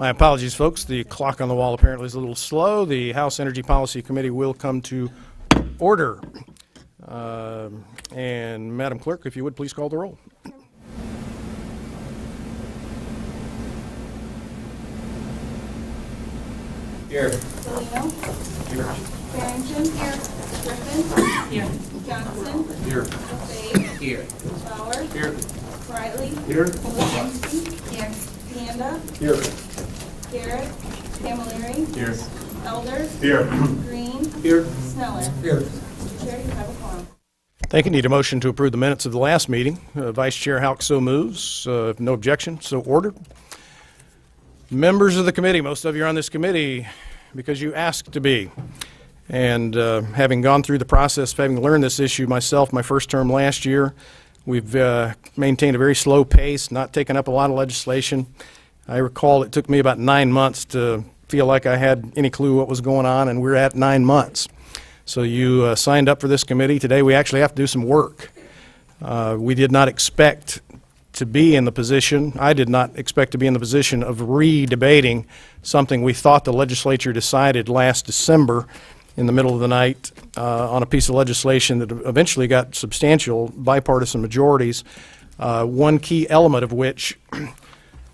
My apologies, folks. The clock on the wall apparently is a little slow. The House Energy Policy Committee will come to order. And Madam Clerk, if you would, please call the roll. Here. Salino. Here. Barrington. Here. Griffin. Here. Johnson. Here. Lefebvre. Here. Bauer. Here. Riley. Here. Walensky. Here. Panda. Here. Garrett. Camilleri. Here. Elder. Here. Green. Here. Sneller. Here. Mr. Chair, you have a quorum. Thank you. Need a motion to approve the minutes of the last meeting. Vice Chair Houck so moves. If no objection, so ordered. Members of the committee, most of you are on this committee because you asked to be. And having gone through the process of having learned this issue myself, my first term last year, we've maintained a very slow pace, not taken up a lot of legislation. I recall it took me about 9 months to feel like I had any clue what was going on, and we're at 9 months. So you signed up for this committee. Today we actually have to do some work. We did not expect to be in the position, I did not expect to be in the position of re-debating something we thought the legislature decided last December in the middle of the night on a piece of legislation that eventually got substantial bipartisan majorities, one key element of which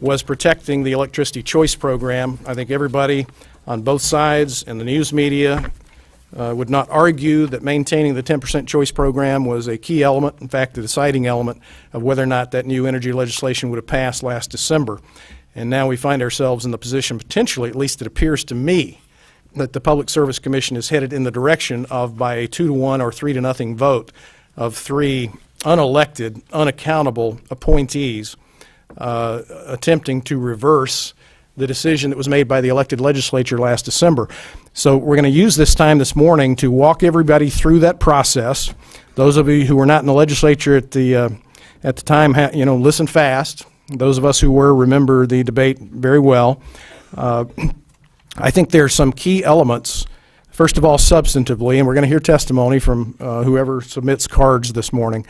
was protecting the electricity choice program. I think everybody on both sides and the news media would not argue that maintaining the 10% choice program was a key element, in fact, the deciding element of whether or not that new energy legislation would have passed last December. And now we find ourselves in the position, potentially, at least it appears to me, that the Public Service Commission is headed in the direction of, by a 2-1 or 3-0 vote, of 3 unelected, unaccountable appointees attempting to reverse the decision that was made by the elected legislature last December. So we're going to use this time this morning to walk everybody through that process. Those of you who were not in the legislature at the time, listen fast. Those of us who were remember the debate very well. I think there are some key elements. First of all, substantively, and we're going to hear testimony from whoever submits cards this morning.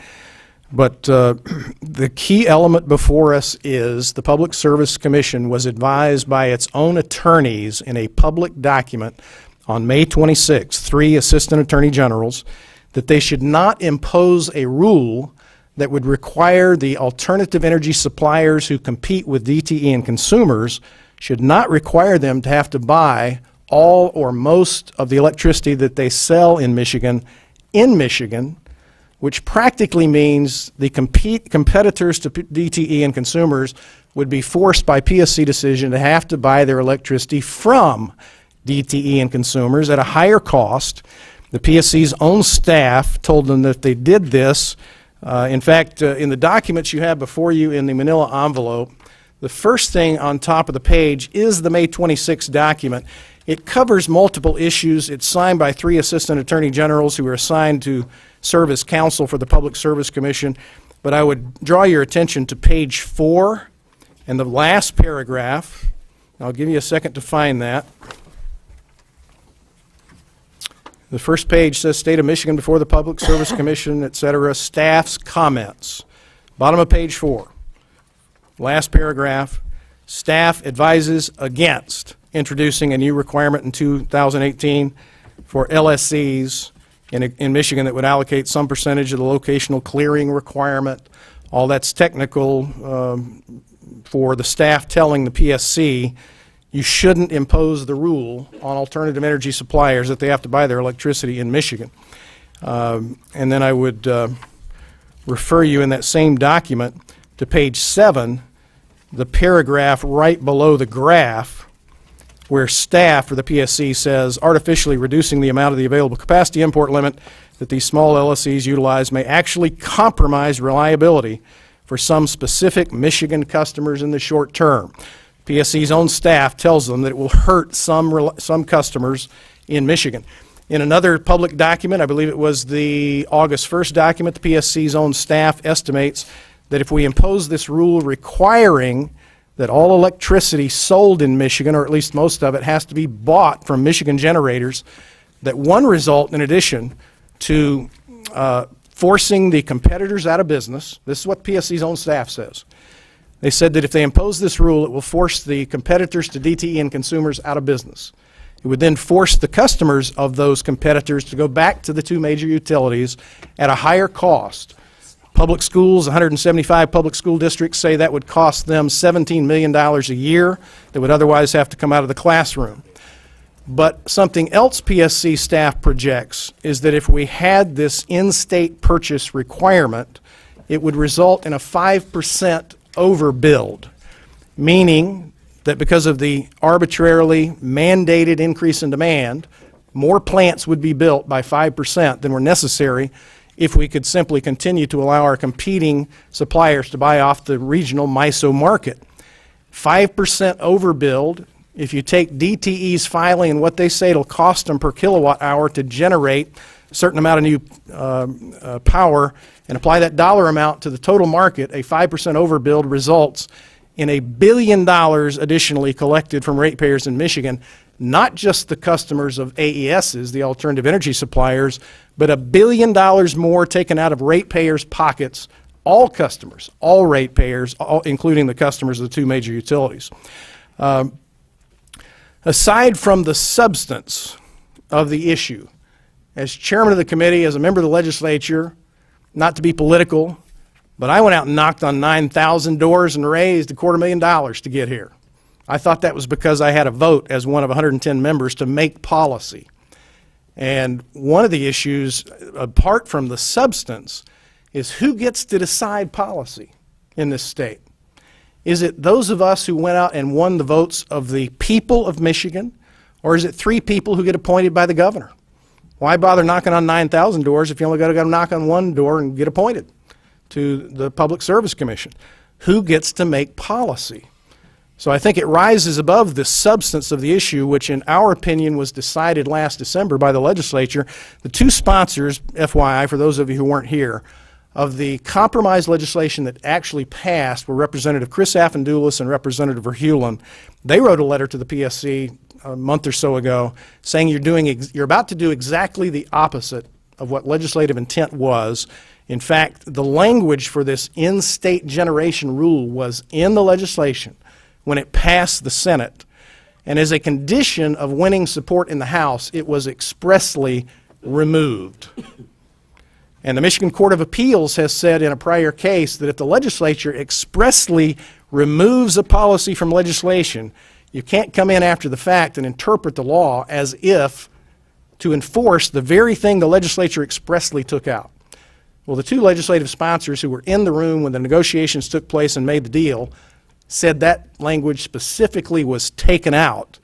But the key element before us is the Public Service Commission was advised by its own attorneys in a public document on May 26, 3 assistant attorney generals, that they should not impose a rule that would require the alternative energy suppliers who compete with DTE and consumers should not require them to have to buy all or most of the electricity that they sell in Michigan, which practically means the competitors to DTE and consumers would be forced by PSC decision to have to buy their electricity from DTE and consumers at a higher cost. The PSC's own staff told them that if they did this, in fact, in the documents you have before you in the manila envelope, the first thing on top of the page is the May 26 document. It covers multiple issues. It's signed by 3 assistant attorney generals who are assigned to serve as counsel for the Public Service Commission. But I would draw your attention to page 4 and the last paragraph. I'll give you a second to find that. The first page says State of Michigan before the Public Service Commission, etc., staff's comments. Bottom of page 4. Last paragraph, staff advises against introducing a new requirement in 2018 for LSCs in Michigan that would allocate some percentage of the locational clearing requirement. All that's technical for the staff telling the PSC you shouldn't impose the rule on alternative energy suppliers that they have to buy their electricity in Michigan. And then I would refer you in that same document to page 7, the paragraph right below the graph where staff for the PSC says artificially reducing the amount of the available capacity import limit that these small LSCs utilize may actually compromise reliability for some specific Michigan customers in the short term. PSC's own staff tells them that it will hurt some customers in Michigan. In another public document, I believe it was the August 1st document, the PSC's own staff estimates that if we impose this rule requiring that all electricity sold in Michigan, or at least most of it, has to be bought from Michigan generators, that one result, in addition to forcing the competitors out of business, this is what PSC's own staff says, They said that if they impose this rule, it will force the competitors to DTE and consumers out of business. It would then force the customers of those competitors to go back to the two major utilities at a higher cost. Public schools, 175 public school districts say that would cost them $17 million a year that would otherwise have to come out of the classroom. But something else PSC staff projects is that if we had this in-state purchase requirement, it would result in a 5% overbuild, meaning that because of the arbitrarily mandated increase in demand, more plants would be built by 5% than were necessary if we could simply continue to allow our competing suppliers to buy off the regional MISO market. 5% overbuild, if you take DTE's filing and what they say it'll cost them per kilowatt hour to generate a certain amount of new power and apply that dollar amount to the total market, a 5% overbuild results in $1 billion additionally collected from ratepayers in Michigan, not just the customers of AESs, the alternative energy suppliers, but $1 billion more taken out of ratepayers' pockets, all customers, all ratepayers, including the customers of the two major utilities. Aside from the substance of the issue, as chairman of the committee, as a member of the legislature, not to be political, but I went out and knocked on 9,000 doors and raised $250,000 to get here. I thought that was because I had a vote as one of 110 members to make policy. And one of the issues, apart from the substance, is who gets to decide policy in this state. Is it those of us who went out and won the votes of the people of Michigan, or is it 3 people who get appointed by the governor? Why bother knocking on 9,000 doors if you only got to go knock on one door and get appointed to the Public Service Commission? Who gets to make policy? So I think it rises above the substance of the issue, which in our opinion was decided last December by the legislature. The two sponsors, FYI, for those of you who weren't here, of the compromise legislation that actually passed were Representative Chris Affendoulis and Representative Verheulen. They wrote a letter to the PSC a month or so ago saying you're about to do exactly the opposite of what legislative intent was. In fact, the language for this in-state generation rule was in the legislation when it passed the Senate. And as a condition of winning support in the House, it was expressly removed. And the Michigan Court of Appeals has said in a prior case that if the legislature expressly removes a policy from legislation, you can't come in after the fact and interpret the law as if to enforce the very thing the legislature expressly took out. Well, the two legislative sponsors who were in the room when the negotiations took place and made the deal said that language specifically was taken out,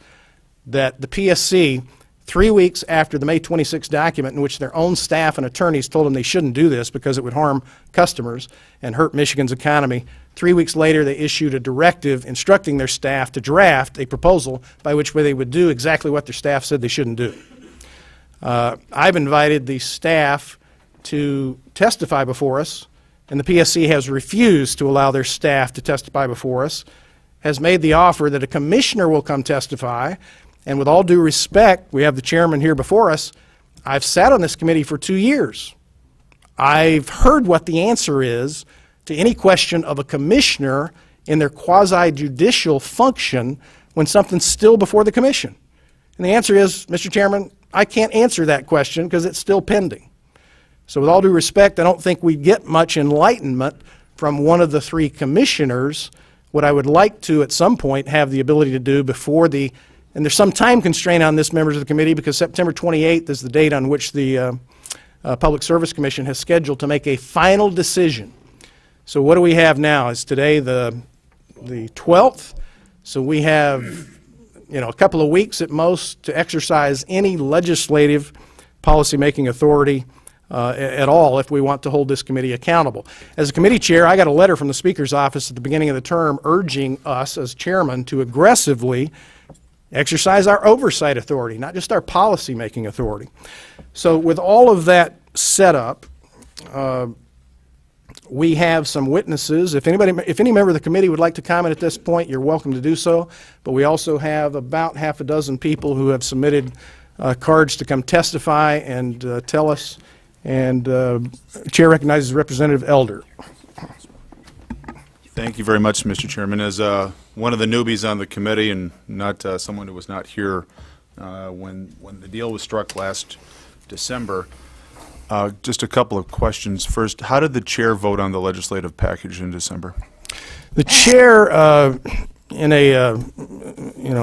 that the PSC, 3 weeks after the May 26 document in which their own staff and attorneys told them they shouldn't do this because it would harm customers and hurt Michigan's economy, 3 weeks later they issued a directive instructing their staff to draft a proposal by which way they would do exactly what their staff said they shouldn't do. I've invited the staff to testify before us, and the PSC has refused to allow their staff to testify before us, has made the offer that a commissioner will come testify. And with all due respect, we have the chairman here before us. I've sat on this committee for 2 years. I've heard what the answer is to any question of a commissioner in their quasi-judicial function when something's still before the commission. And the answer is, Mr. Chairman, I can't answer that question because it's still pending. So with all due respect, I don't think we get much enlightenment from one of the 3 commissioners. What I would like to at some point have the ability to do before the and there's some time constraint on this, members of the committee, because September 28th is the date on which the Public Service Commission has scheduled to make a final decision. So what do we have now? Is today the 12th? So we have, a couple of weeks at most to exercise any legislative policymaking authority at all if we want to hold this committee accountable. As a committee chair, I got a letter from the Speaker's office at the beginning of the term urging us as chairman to aggressively exercise our oversight authority, not just our policy-making authority. So with all of that set up, we have some witnesses. If any member of the committee would like to comment at this point, you're welcome to do so. But we also have about half a dozen people who have submitted cards to come testify and tell us. And Chair recognizes Representative Elder. Thank you very much, Mr. Chairman. As one of the newbies on the committee and not someone who was not here when the deal was struck last December, just a couple of questions. First, how did the chair vote on the legislative package in December? The chair, in a,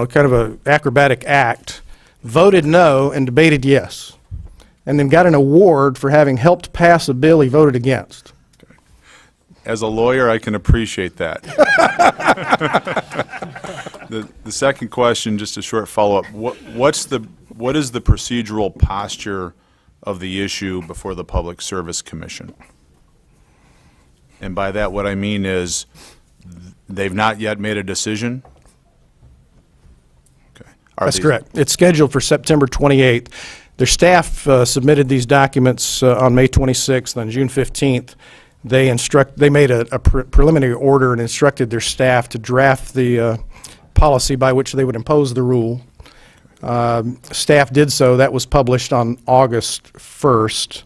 kind of a acrobatic act, voted no and debated yes, and then got an award for having helped pass a bill he voted against. As a lawyer, I can appreciate that. The second question, just a short follow-up. What is the procedural posture of the issue before the Public Service Commission? And by that, what I mean is they've not yet made a decision? Okay. That's correct. It's scheduled for September 28th. Their staff submitted these documents on May 26th. On June 15th, they made a preliminary order and instructed their staff to draft the policy by which they would impose the rule. Staff did so. That was published on August 1st,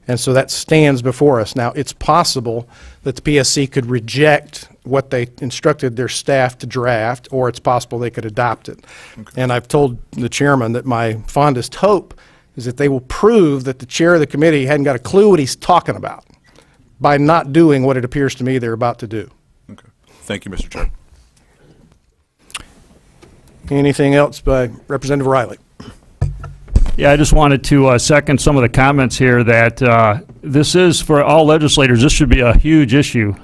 and so that stands before us. Now, it's possible that the PSC could reject what they instructed their staff to draft, or it's possible they could adopt it. Okay. And I've told the chairman that my fondest hope is that they will prove that the chair of the committee hadn't got a clue what he's talking about by not doing what it appears to me they're about to do. Okay. Thank you, Mr. Chair. Anything else by Representative Riley? Yeah, I just wanted to second some of the comments here that this is, for all legislators, this should be a huge issue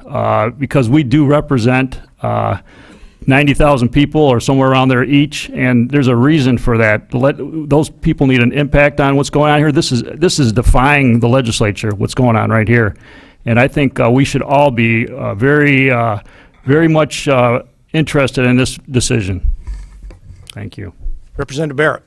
because we do represent 90,000 people or somewhere around there each, and there's a reason for that. Those people need an impact on what's going on here. This is defying the legislature, what's going on right here. And I think we should all be very much interested in this decision. Thank you. Representative Barrett.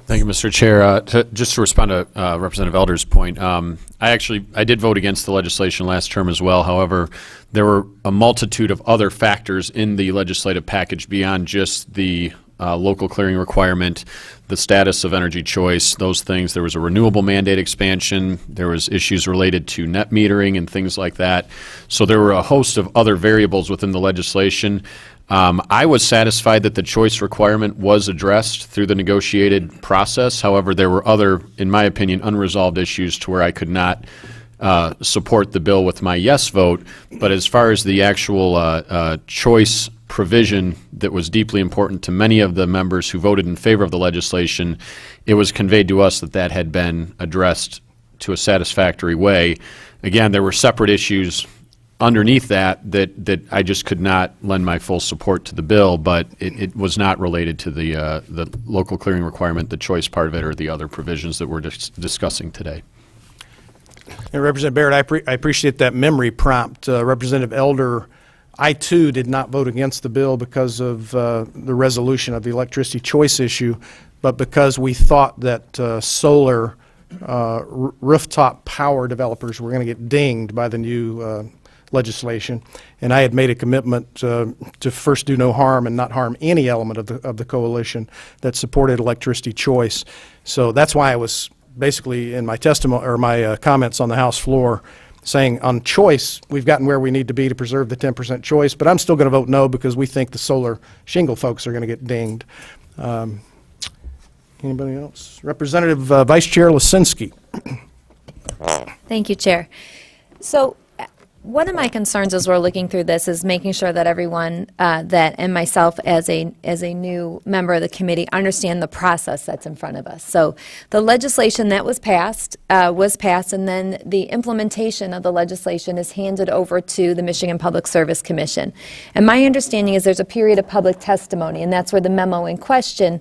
Thank you, Mr. Chair. Just to respond to Representative Elder's point, I did vote against the legislation last term as well. However, there were a multitude of other factors in the legislative package beyond just the local clearing requirement, the status of energy choice, those things. There was a renewable mandate expansion. There was issues related to net metering and things like that. So there were a host of other variables within the legislation. I was satisfied that the choice requirement was addressed through the negotiated process. However, there were other, in my opinion, unresolved issues to where I could not support the bill with my yes vote. But as far as the actual choice provision that was deeply important to many of the members who voted in favor of the legislation, it was conveyed to us that that had been addressed to a satisfactory way. Again, there were separate issues underneath that I just could not lend my full support to the bill, but it was not related to the local clearing requirement, the choice part of it, or the other provisions that we're discussing today. And Representative Barrett, I appreciate that memory prompt. Representative Elder, I too did not vote against the bill because of the resolution of the electricity choice issue, but because we thought that solar rooftop power developers were going to get dinged by the new legislation, and I had made a commitment to first do no harm and not harm any element of the coalition that supported electricity choice. So that's why I was basically in my testimony or my comments on the House floor saying on choice we've gotten where we need to be to preserve the 10% choice, but I'm still going to vote no because we think the solar shingle folks are going to get dinged. Anybody else? Representative Vice Chair Lisinski. Thank you, Chair. So one of my concerns as we're looking through this is making sure that everyone and myself as a new member of the committee understand the process that's in front of us. So the legislation that was passed, and then the implementation of the legislation is handed over to the Michigan Public Service Commission. And my understanding is there's a period of public testimony, and that's where the memo in question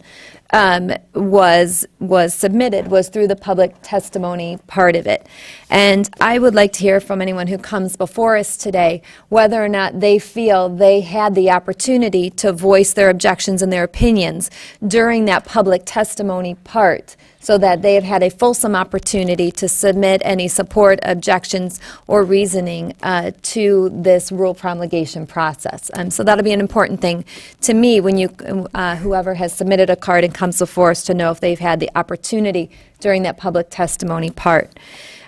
was submitted, was through the public testimony part of it. And I would like to hear from anyone who comes before us today whether or not they feel they had the opportunity to voice their objections and their opinions during that public testimony part so that they have had a fulsome opportunity to submit any support, objections, or reasoning to this rule promulgation process. So that'll be an important thing to me when you, whoever has submitted a card and comes before us, to know if they've had the opportunity during that public testimony part.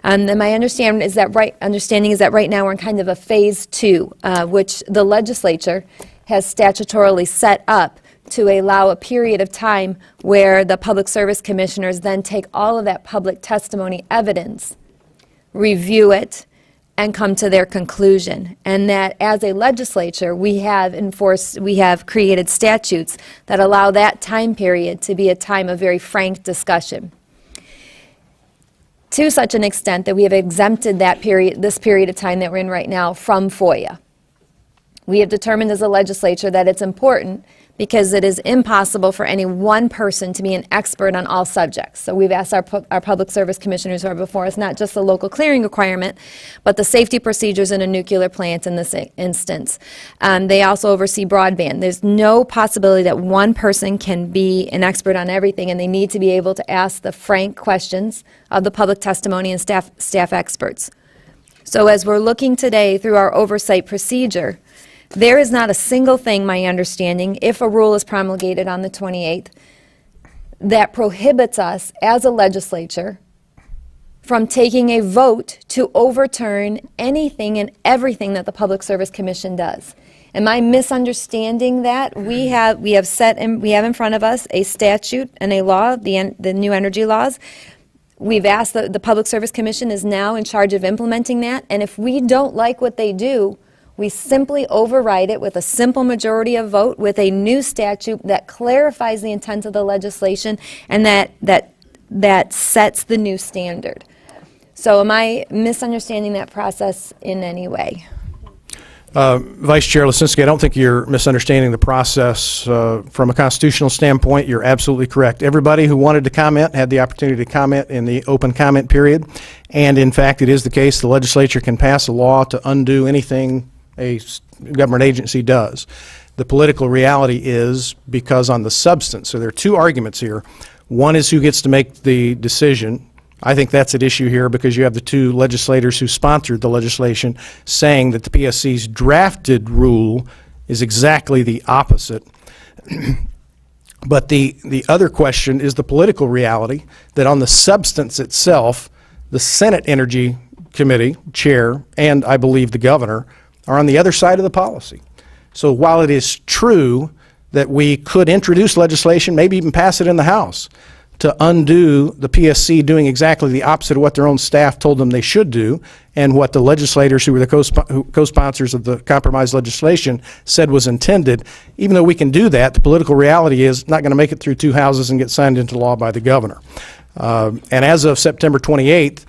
And my understanding is that right now we're in kind of a phase 2, which the legislature has statutorily set up to allow a period of time where the Public Service Commissioners then take all of that public testimony evidence, review it, and come to their conclusion. And that as a legislature, we have created statutes that allow that time period to be a time of very frank discussion, to such an extent that we have exempted this period of time that we're in right now from FOIA. We have determined as a legislature that it's important because it is impossible for any one person to be an expert on all subjects. So we've asked our Public Service Commissioners who are before us not just the local clearing requirement, but the safety procedures in a nuclear plant in this instance. They also oversee broadband. There's no possibility that one person can be an expert on everything, and they need to be able to ask the frank questions of the public testimony and staff experts. So as we're looking today through our oversight procedure, there is not a single thing, my understanding, if a rule is promulgated on the 28th, that prohibits us as a legislature from taking a vote to overturn anything and everything that the Public Service Commission does. Am I misunderstanding that? We have in front of us a statute and a law, the new energy laws. We've asked the Public Service Commission is now in charge of implementing that, and if we don't like what they do, we simply override it with a simple majority of vote with a new statute that clarifies the intent of the legislation and that sets the new standard. So am I misunderstanding that process in any way? Vice Chair Lisinski, I don't think you're misunderstanding the process. From a constitutional standpoint, you're absolutely correct. Everybody who wanted to comment had the opportunity to comment in the open comment period. And in fact, it is the case the legislature can pass a law to undo anything a government agency does. The political reality is because on the substance, so there are two arguments here. One is who gets to make the decision. I think that's at issue here because you have the two legislators who sponsored the legislation saying that the PSC's drafted rule is exactly the opposite. But the other question is the political reality that on the substance itself, the Senate Energy Committee chair and I believe the governor are on the other side of the policy. So while it is true that we could introduce legislation, maybe even pass it in the House, to undo the PSC doing exactly the opposite of what their own staff told them they should do and what the legislators who were the co-sponsors of the compromise legislation said was intended, even though we can do that, the political reality is not going to make it through two houses and get signed into law by the governor. And as of September 28th,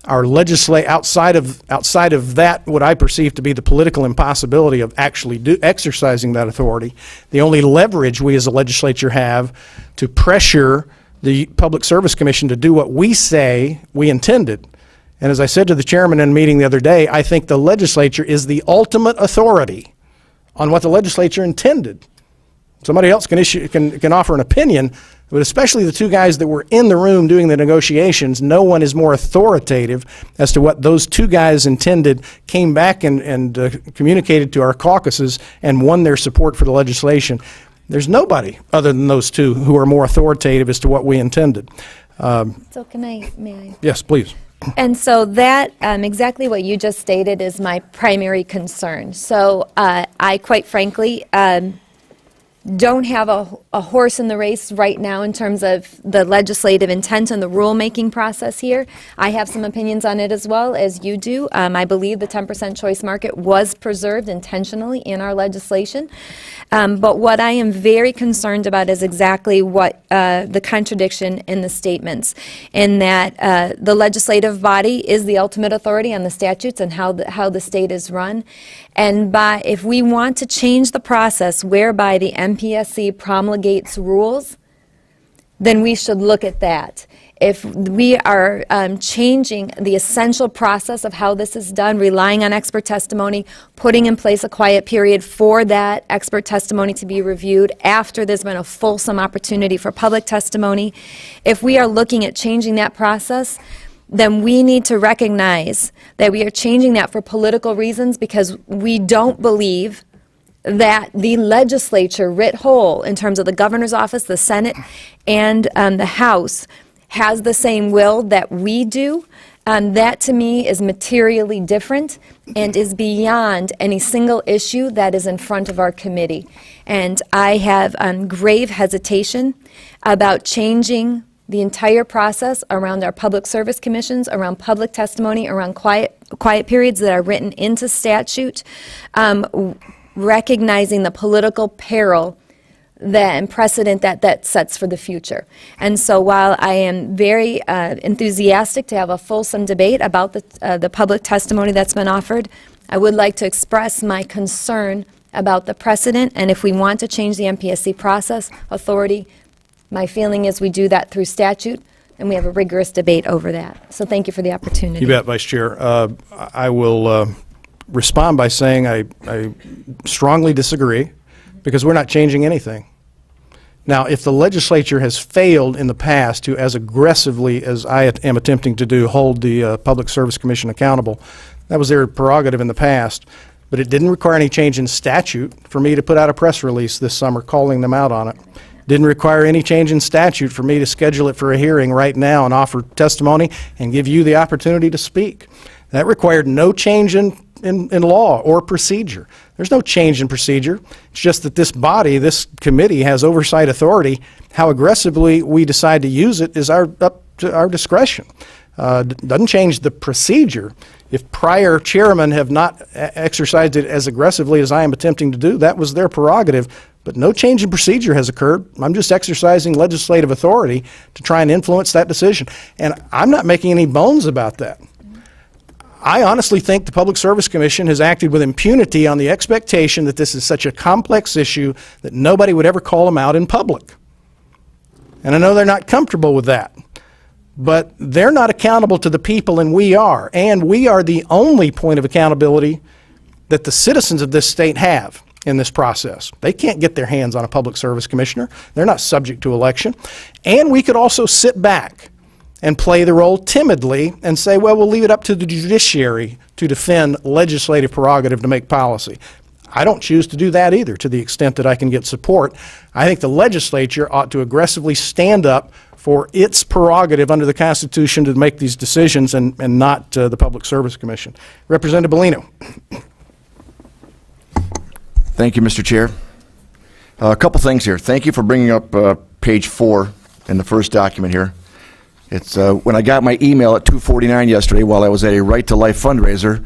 our outside of that, what I perceive to be the political impossibility of actually exercising that authority, the only leverage we as a legislature have to pressure the Public Service Commission to do what we say we intended. And as I said to the chairman in a meeting the other day, I think the legislature is the ultimate authority on what the legislature intended. Somebody else can offer an opinion, but especially the two guys that were in the room doing the negotiations, no one is more authoritative as to what those two guys intended, came back and communicated to our caucuses and won their support for the legislation. There's nobody other than those two who are more authoritative as to what we intended. So may I? Yes, please. And so that, exactly what you just stated is my primary concern. So I quite frankly don't have a horse in the race right now in terms of the legislative intent and the rulemaking process here. I have some opinions on it as well as you do. I believe the 10% choice market was preserved intentionally in our legislation. But what I am very concerned about is exactly what the contradiction in the statements, in that the legislative body is the ultimate authority on the statutes and how the state is run. And if we want to change the process whereby the MPSC promulgates rules, then we should look at that. if we are changing the essential process of how this is done, relying on expert testimony, putting in place a quiet period for that expert testimony to be reviewed after there's been a fulsome opportunity for public testimony, if we are looking at changing that process, then we need to recognize that we are changing that for political reasons because we don't believe that the legislature writ whole in terms of the governor's office, the Senate, and the House has the same will that we do. That to me is materially different and is beyond any single issue that is in front of our committee. And I have grave hesitation about changing the entire process around our public service commissions, around public testimony, around quiet periods that are written into statute, recognizing the political peril and precedent that sets for the future. And so while I am very enthusiastic to have a fulsome debate about the public testimony that's been offered, I would like to express my concern about the precedent, and if we want to change the MPSC process, authority, my feeling is we do that through statute, and we have a rigorous debate over that. So thank you for the opportunity. You bet, Vice Chair. I will respond by saying I strongly disagree because we're not changing anything. Now, if the legislature has failed in the past to, as aggressively as I am attempting to do, hold the Public Service Commission accountable, that was their prerogative in the past. But it didn't require any change in statute for me to put out a press release this summer calling them out on it. Didn't require any change in statute for me to schedule it for a hearing right now and offer testimony and give you the opportunity to speak. That required no change in law or procedure. There's no change in procedure. It's just that this body, this committee, has oversight authority. How aggressively we decide to use it is up to our discretion. Doesn't change the procedure. If prior chairmen have not exercised it as aggressively as I am attempting to do, that was their prerogative. But no change in procedure has occurred. I'm just exercising legislative authority to try and influence that decision. And I'm not making any bones about that. I honestly think the Public Service Commission has acted with impunity on the expectation that this is such a complex issue that nobody would ever call them out in public. And I know they're not comfortable with that. But they're not accountable to the people, and we are. And we are the only point of accountability that the citizens of this state have in this process. They can't get their hands on a public service commissioner. They're not subject to election. And we could also sit back and play the role timidly and say, well, we'll leave it up to the judiciary to defend legislative prerogative to make policy. I don't choose to do that either to the extent that I can get support. I think the legislature ought to aggressively stand up for its prerogative under the Constitution to make these decisions and not the Public Service Commission. Representative Bellino. Thank you, Mr. Chair. A couple things here. Thank you for bringing up page 4 in the first document here. It's when I got my email at 2:49 yesterday while I was at a Right to Life fundraiser,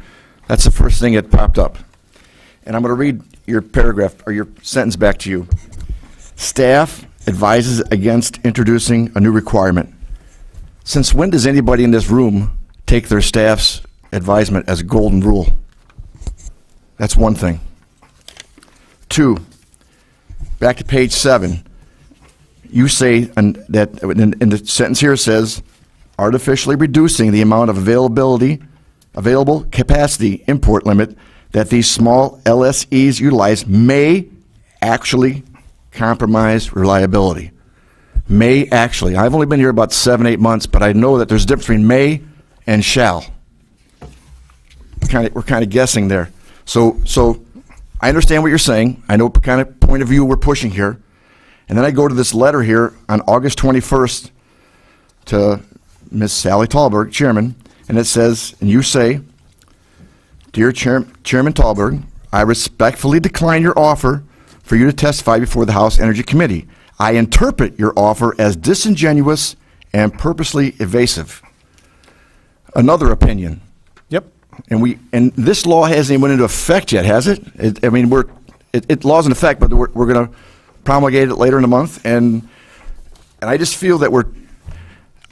that's the first thing that popped up. And I'm going to read your paragraph or your sentence back to you. Staff advises against introducing a new requirement. Since when does anybody in this room take their staff's advisement as a golden rule? That's one thing. 2, back to page 7, you say that in the sentence here it says, artificially reducing the amount of available capacity import limit that these small LSEs utilize may actually compromise reliability. May actually. I've only been here about 7-8 months, but I know that there's a difference between may and shall. We're kind of guessing there. So I understand what you're saying. I know what kind of point of view we're pushing here. And then I go to this letter here on August 21st to Ms. Sally Tallberg, Chairman, and it says, and you say, Dear Chairman Tallberg, I respectfully decline your offer for you to testify before the House Energy Committee. I interpret your offer as disingenuous and purposely evasive. Another opinion. Yep. And this law hasn't even went into effect yet, has it? Law's in effect, but we're going to promulgate it later in the month, and I just feel that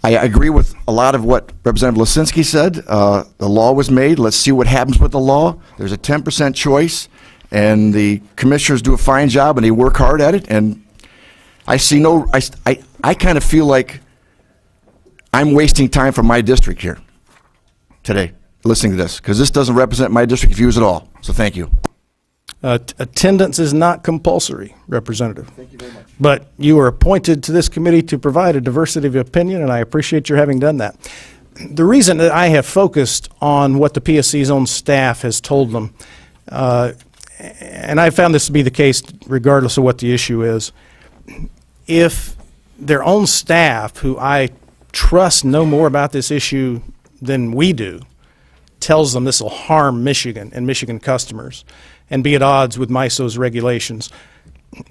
I agree with a lot of what Representative Lisinski said. The law was made. Let's see what happens with the law. There's a 10% choice, and the commissioners do a fine job, and they work hard at it. And I see I kind of feel like I'm wasting time from my district here today, listening to this, because this doesn't represent my district views at all. So thank you. Attendance is not compulsory, Representative. Thank you very much. But you were appointed to this committee to provide a diversity of opinion, and I appreciate your having done that. The reason that I have focused on what the PSC's own staff has told them, and I found this to be the case regardless of what the issue is, if their own staff, who I trust know more about this issue than we do, tells them this will harm Michigan and Michigan customers and be at odds with MISO's regulations,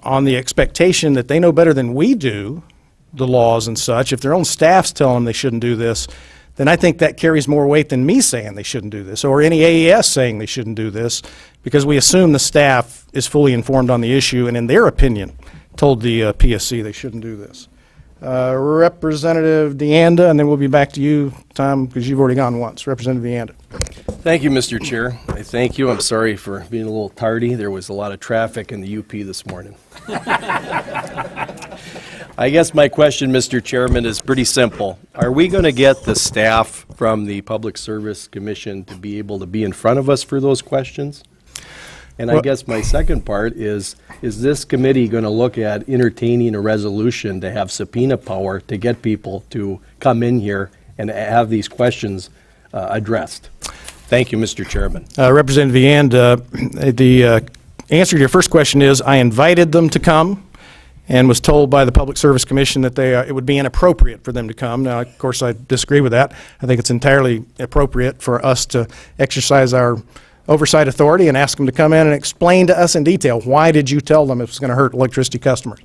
on the expectation that they know better than we do the laws and such, if their own staff's telling them they shouldn't do this, then I think that carries more weight than me saying they shouldn't do this, or any AES saying they shouldn't do this, because we assume the staff is fully informed on the issue and, in their opinion, told the PSC they shouldn't do this. Representative DeAnda, and then we'll be back to you, Tom, because you've already gone once. Representative DeAnda. Thank you, Mr. Chair. I thank you. I'm sorry for being a little tardy. There was a lot of traffic in the UP this morning. I guess my question, Mr. Chairman, is pretty simple. Are we going to get the staff from the Public Service Commission to be able to be in front of us for those questions? And I guess my second part is this committee going to look at entertaining a resolution to have subpoena power to get people to come in here and have these questions addressed? Thank you, Mr. Chairman. Representative DeAnda, the answer to your first question is I invited them to come and was told by the Public Service Commission that it would be inappropriate for them to come. Now, of course, I disagree with that. I think it's entirely appropriate for us to exercise our oversight authority and ask them to come in and explain to us in detail, why did you tell them it was going to hurt electricity customers?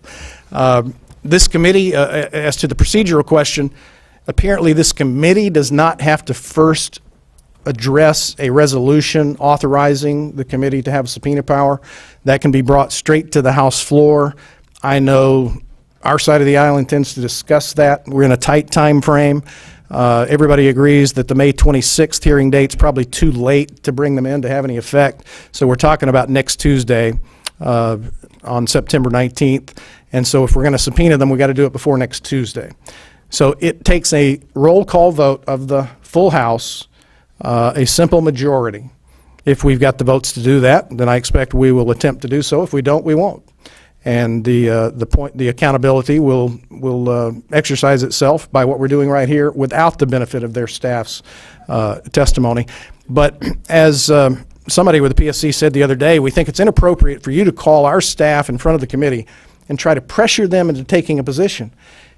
This committee, as to the procedural question, apparently this committee does not have to first address a resolution authorizing the committee to have subpoena power. That can be brought straight to the House floor. I know our side of the aisle intends to discuss that. We're in a tight time frame. Everybody agrees that the May 26th hearing date's probably too late to bring them in to have any effect. So we're talking about next Tuesday on September 19th. And so if we're going to subpoena them, we got to do it before next Tuesday. So it takes a roll call vote of the full House, a simple majority. If we've got the votes to do that, then I expect we will attempt to do so. If we don't, we won't. And the accountability will exercise itself by what we're doing right here without the benefit of their staff's testimony. But as somebody with the PSC said the other day, we think it's inappropriate for you to call our staff in front of the committee and try to pressure them into taking a position.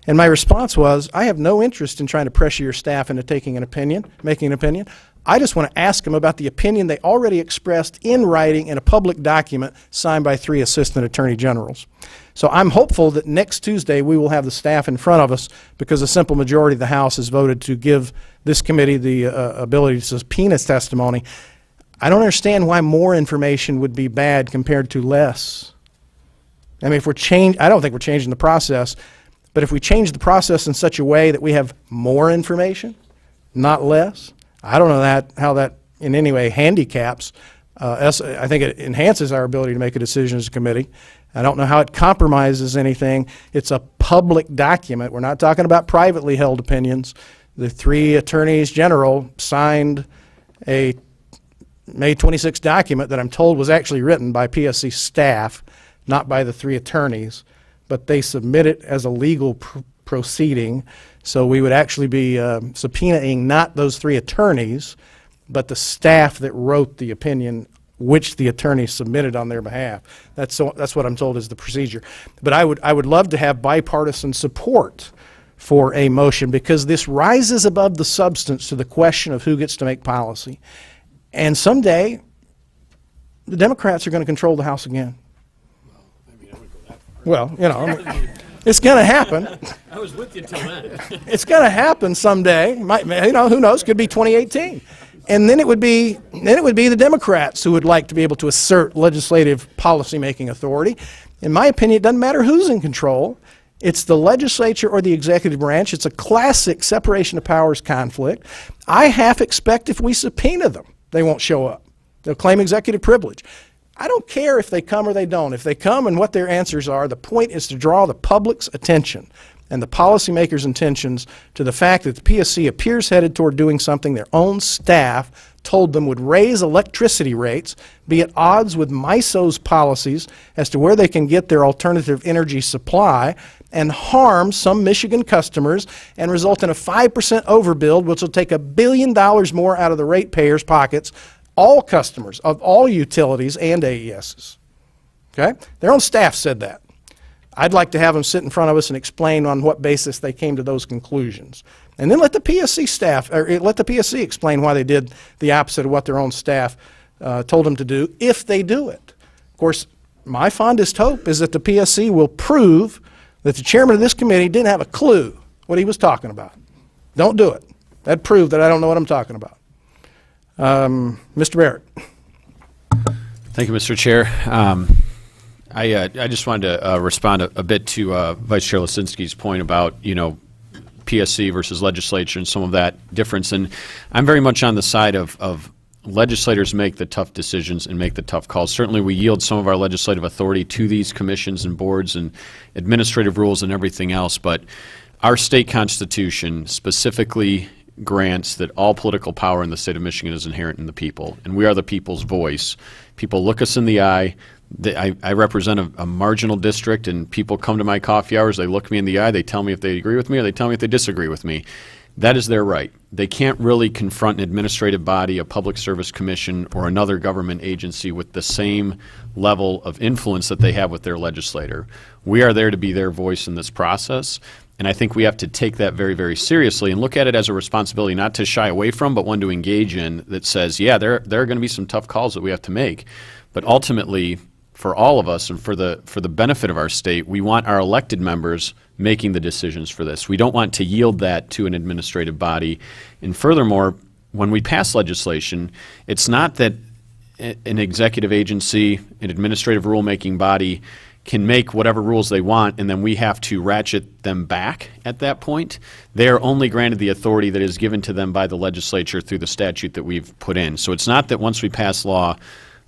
And my response was, I have no interest in trying to pressure your staff into taking an opinion, making an opinion. I just want to ask them about the opinion they already expressed in writing in a public document signed by 3 assistant attorney generals. So I'm hopeful that next Tuesday we will have the staff in front of us because a simple majority of the House has voted to give this committee the ability to subpoena testimony. I don't understand why more information would be bad compared to less. I mean, I don't think we're changing the process, but if we change the process in such a way that we have more information, not less, I don't know how that in any way handicaps us. I think it enhances our ability to make a decision as a committee. I don't know how it compromises anything. It's a public document. We're not talking about privately held opinions. The 3 attorneys general signed a May 26 document that I'm told was actually written by PSC staff, not by the 3 attorneys, but they submit it as a legal proceeding. So we would actually be subpoenaing not those 3 attorneys, but the staff that wrote the opinion, which the attorneys submitted on their behalf. That's what I'm told is the procedure. But I would love to have bipartisan support for a motion because this rises above the substance to the question of who gets to make policy. And someday, the Democrats are going to control the House again. Well, you know, it's going to happen. I was with you till then. It's going to happen someday. Who knows? Could be 2018. And then it would be the Democrats who would like to be able to assert legislative policymaking authority. In my opinion, it doesn't matter who's in control. It's the legislature or the executive branch. It's a classic separation of powers conflict. I half expect if we subpoena them, they won't show up. They'll claim executive privilege. I don't care if they come or they don't. If they come and what their answers are, the point is to draw the public's attention and the policymakers' intentions to the fact that the PSC appears headed toward doing something their own staff told them would raise electricity rates, be at odds with MISO's policies as to where they can get their alternative energy supply, and harm some Michigan customers and result in a 5% overbuild, which will take $1 billion more out of the ratepayers' pockets, all customers of all utilities and AESs. Okay? Their own staff said that. I'd like to have them sit in front of us and explain on what basis they came to those conclusions. And then let the PSC staff, or let the PSC explain why they did the opposite of what their own staff told them to do, if they do it. Of course, my fondest hope is that the PSC will prove that the chairman of this committee didn't have a clue what he was talking about. Don't do it. That'd prove that I don't know what I'm talking about. Mr. Barrett. Thank you, Mr. Chair. I just wanted to respond a bit to Vice Chair Lisinski's point about, PSC versus legislature and some of that difference. And I'm very much on the side of legislators make the tough decisions and make the tough calls. Certainly we yield some of our legislative authority to these commissions and boards and administrative rules and everything else, but our state constitution specifically grants that all political power in the state of Michigan is inherent in the people, and we are the people's voice. People look us in the eye. I represent a marginal district, and people come to my coffee hours, they look me in the eye, they tell me if they agree with me or they tell me if they disagree with me. That is their right. They can't really confront an administrative body, a public service commission, or another government agency with the same level of influence that they have with their legislator. We are there to be their voice in this process, and I think we have to take that very, very seriously and look at it as a responsibility not to shy away from, but one to engage in, that says, yeah, there are going to be some tough calls that we have to make, but ultimately, for all of us and for the benefit of our state, we want our elected members making the decisions for this. We don't want to yield that to an administrative body. And furthermore, when we pass legislation, it's not that an executive agency, an administrative rulemaking body can make whatever rules they want and then we have to ratchet them back at that point. They are only granted the authority that is given to them by the legislature through the statute that we've put in. So it's not that once we pass law,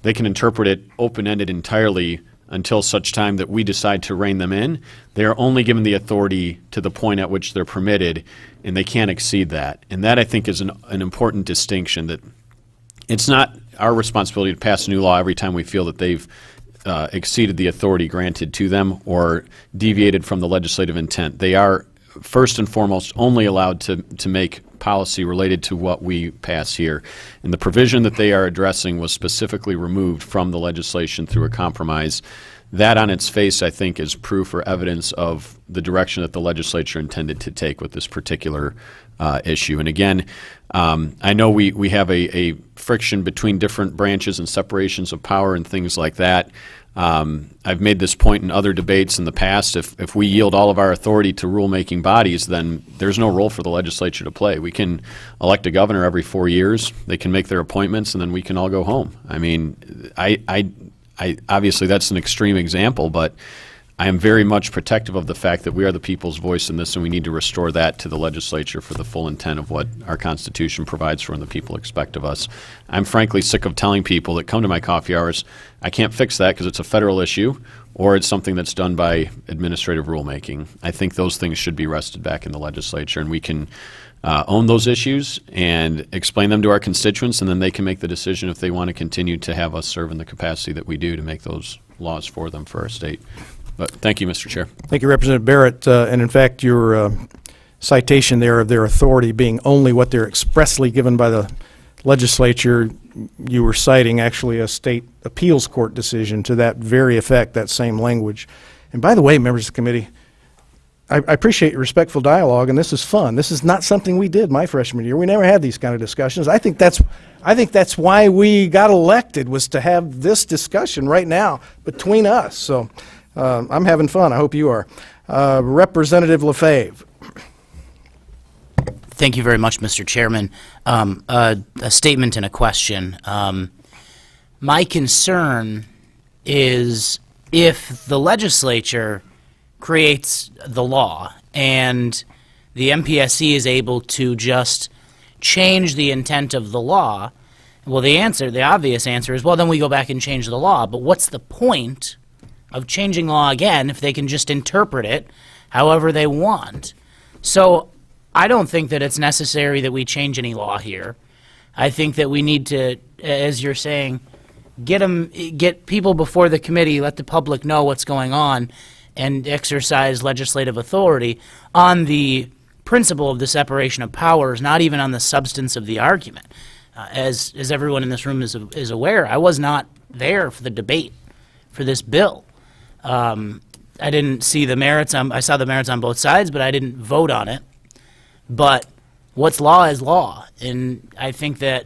they can interpret it open-ended entirely until such time that we decide to rein them in. They are only given the authority to the point at which they're permitted, and they can't exceed that. And that, I think, is an important distinction, that it's not our responsibility to pass a new law every time we feel that they've exceeded the authority granted to them or deviated from the legislative intent. They are, first and foremost, only allowed to make policy related to what we pass here. And the provision that they are addressing was specifically removed from the legislation through a compromise. That on its face, I think, is proof or evidence of the direction that the legislature intended to take with this particular issue. And again, I know we have a friction between different branches and separations of power and things like that. I've made this point in other debates in the past. If we yield all of our authority to rulemaking bodies, then there's no role for the legislature to play. We can elect a governor every 4 years. They can make their appointments, and then we can all go home. I mean, I obviously that's an extreme example, but I am very much protective of the fact that we are the people's voice in this, and we need to restore that to the legislature for the full intent of what our Constitution provides for and the people expect of us. I'm frankly sick of telling people that come to my coffee hours, I can't fix that because it's a federal issue, or it's something that's done by administrative rulemaking. I think those things should be rested back in the legislature, and we can own those issues and explain them to our constituents, and then they can make the decision if they want to continue to have us serve in the capacity that we do to make those laws for them for our state. But thank you, Mr. Chair. Thank you, Representative Barrett. And in fact, your citation there of their authority being only what they're expressly given by the legislature, you were citing actually a state appeals court decision to that very effect, that same language. And by the way, members of the committee, I appreciate your respectful dialogue, and this is fun. This is not something we did my freshman year. We never had these kind of discussions. I think that's why we got elected, was to have this discussion right now between us. So I'm having fun. I hope you are. Representative Lefebvre. Thank you very much, Mr. Chairman. A statement and a question. My concern is if the legislature creates the law and the MPSC is able to just change the intent of the law, well, the obvious answer is, well, then we go back and change the law. But what's the point of changing law again if they can just interpret it however they want. So I don't think that it's necessary that we change any law here. I think that we need to, as you're saying, get people before the committee, let the public know what's going on, and exercise legislative authority on the principle of the separation of powers, not even on the substance of the argument. As everyone in this room is aware, I was not there for the debate for this bill. I didn't see the merits. I saw the merits on both sides, but I didn't vote on it. But what's law is law, and I think that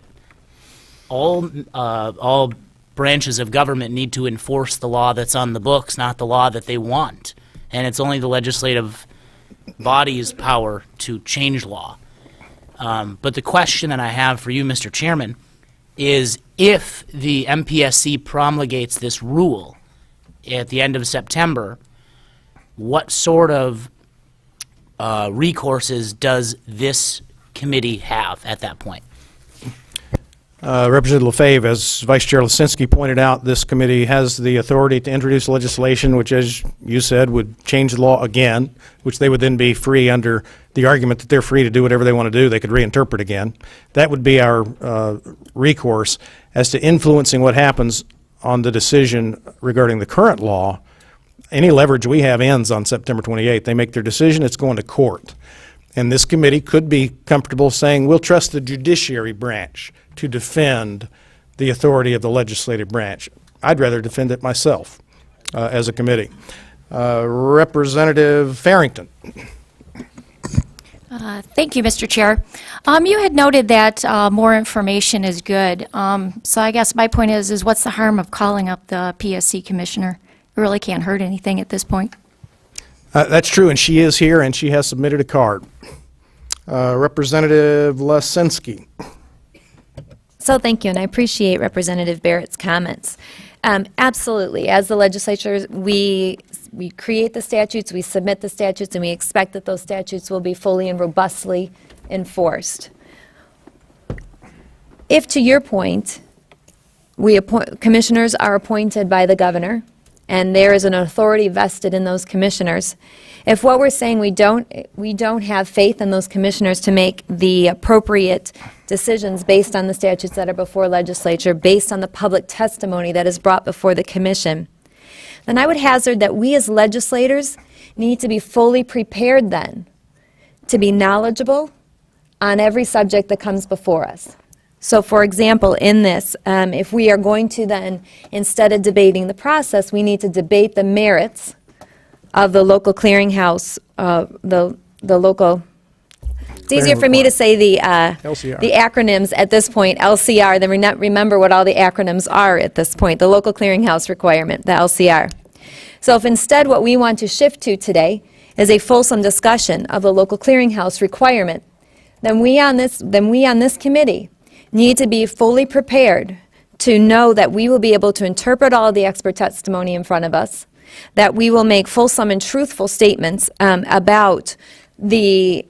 all branches of government need to enforce the law that's on the books, not the law that they want. And it's only the legislative body's power to change law. But the question that I have for you, Mr. Chairman, is if the MPSC promulgates this rule at the end of September, what sort of recourses does this committee have at that point? Representative LaFave, as Vice Chair Lisinski pointed out, this committee has the authority to introduce legislation which, as you said, would change the law again, which they would then be free under the argument that they're free to do whatever they want to do. They could reinterpret again. That would be our recourse. As to influencing what happens on the decision regarding the current law, any leverage we have ends on September 28th. They make their decision, it's going to court. And this committee could be comfortable saying, we'll trust the judiciary branch to defend the authority of the legislative branch. I'd rather defend it myself as a committee. Representative Farrington. Thank you, Mr. Chair. You had noted that more information is good. So I guess my point is what's the harm of calling up the PSC commissioner? It really can't hurt anything at this point. That's true, and she is here, and she has submitted a card. Representative Lisinski. So thank you, and I appreciate Representative Barrett's comments. Absolutely. As the legislature, we create the statutes, we submit the statutes, and we expect that those statutes will be fully and robustly enforced. If, to your point, commissioners are appointed by the governor, and there is an authority vested in those commissioners, if what we're saying we don't have faith in those commissioners to make the appropriate decisions based on the statutes that are before legislature, based on the public testimony that is brought before the commission, then I would hazard that we as legislators need to be fully prepared then to be knowledgeable on every subject that comes before us. So, for example, in this, if we are going to then, instead of debating the process, we need to debate the merits of the local clearinghouse, the local. It's easier for me to say the LCR. the acronyms at this point, LCR, than remember what all the acronyms are at this point. The local clearinghouse requirement, the LCR. So, if instead what we want to shift to today is a fulsome discussion of the local clearinghouse requirement, then we on this committee need to be fully prepared to know that we will be able to interpret all the expert testimony in front of us, that we will make fulsome and truthful statements about the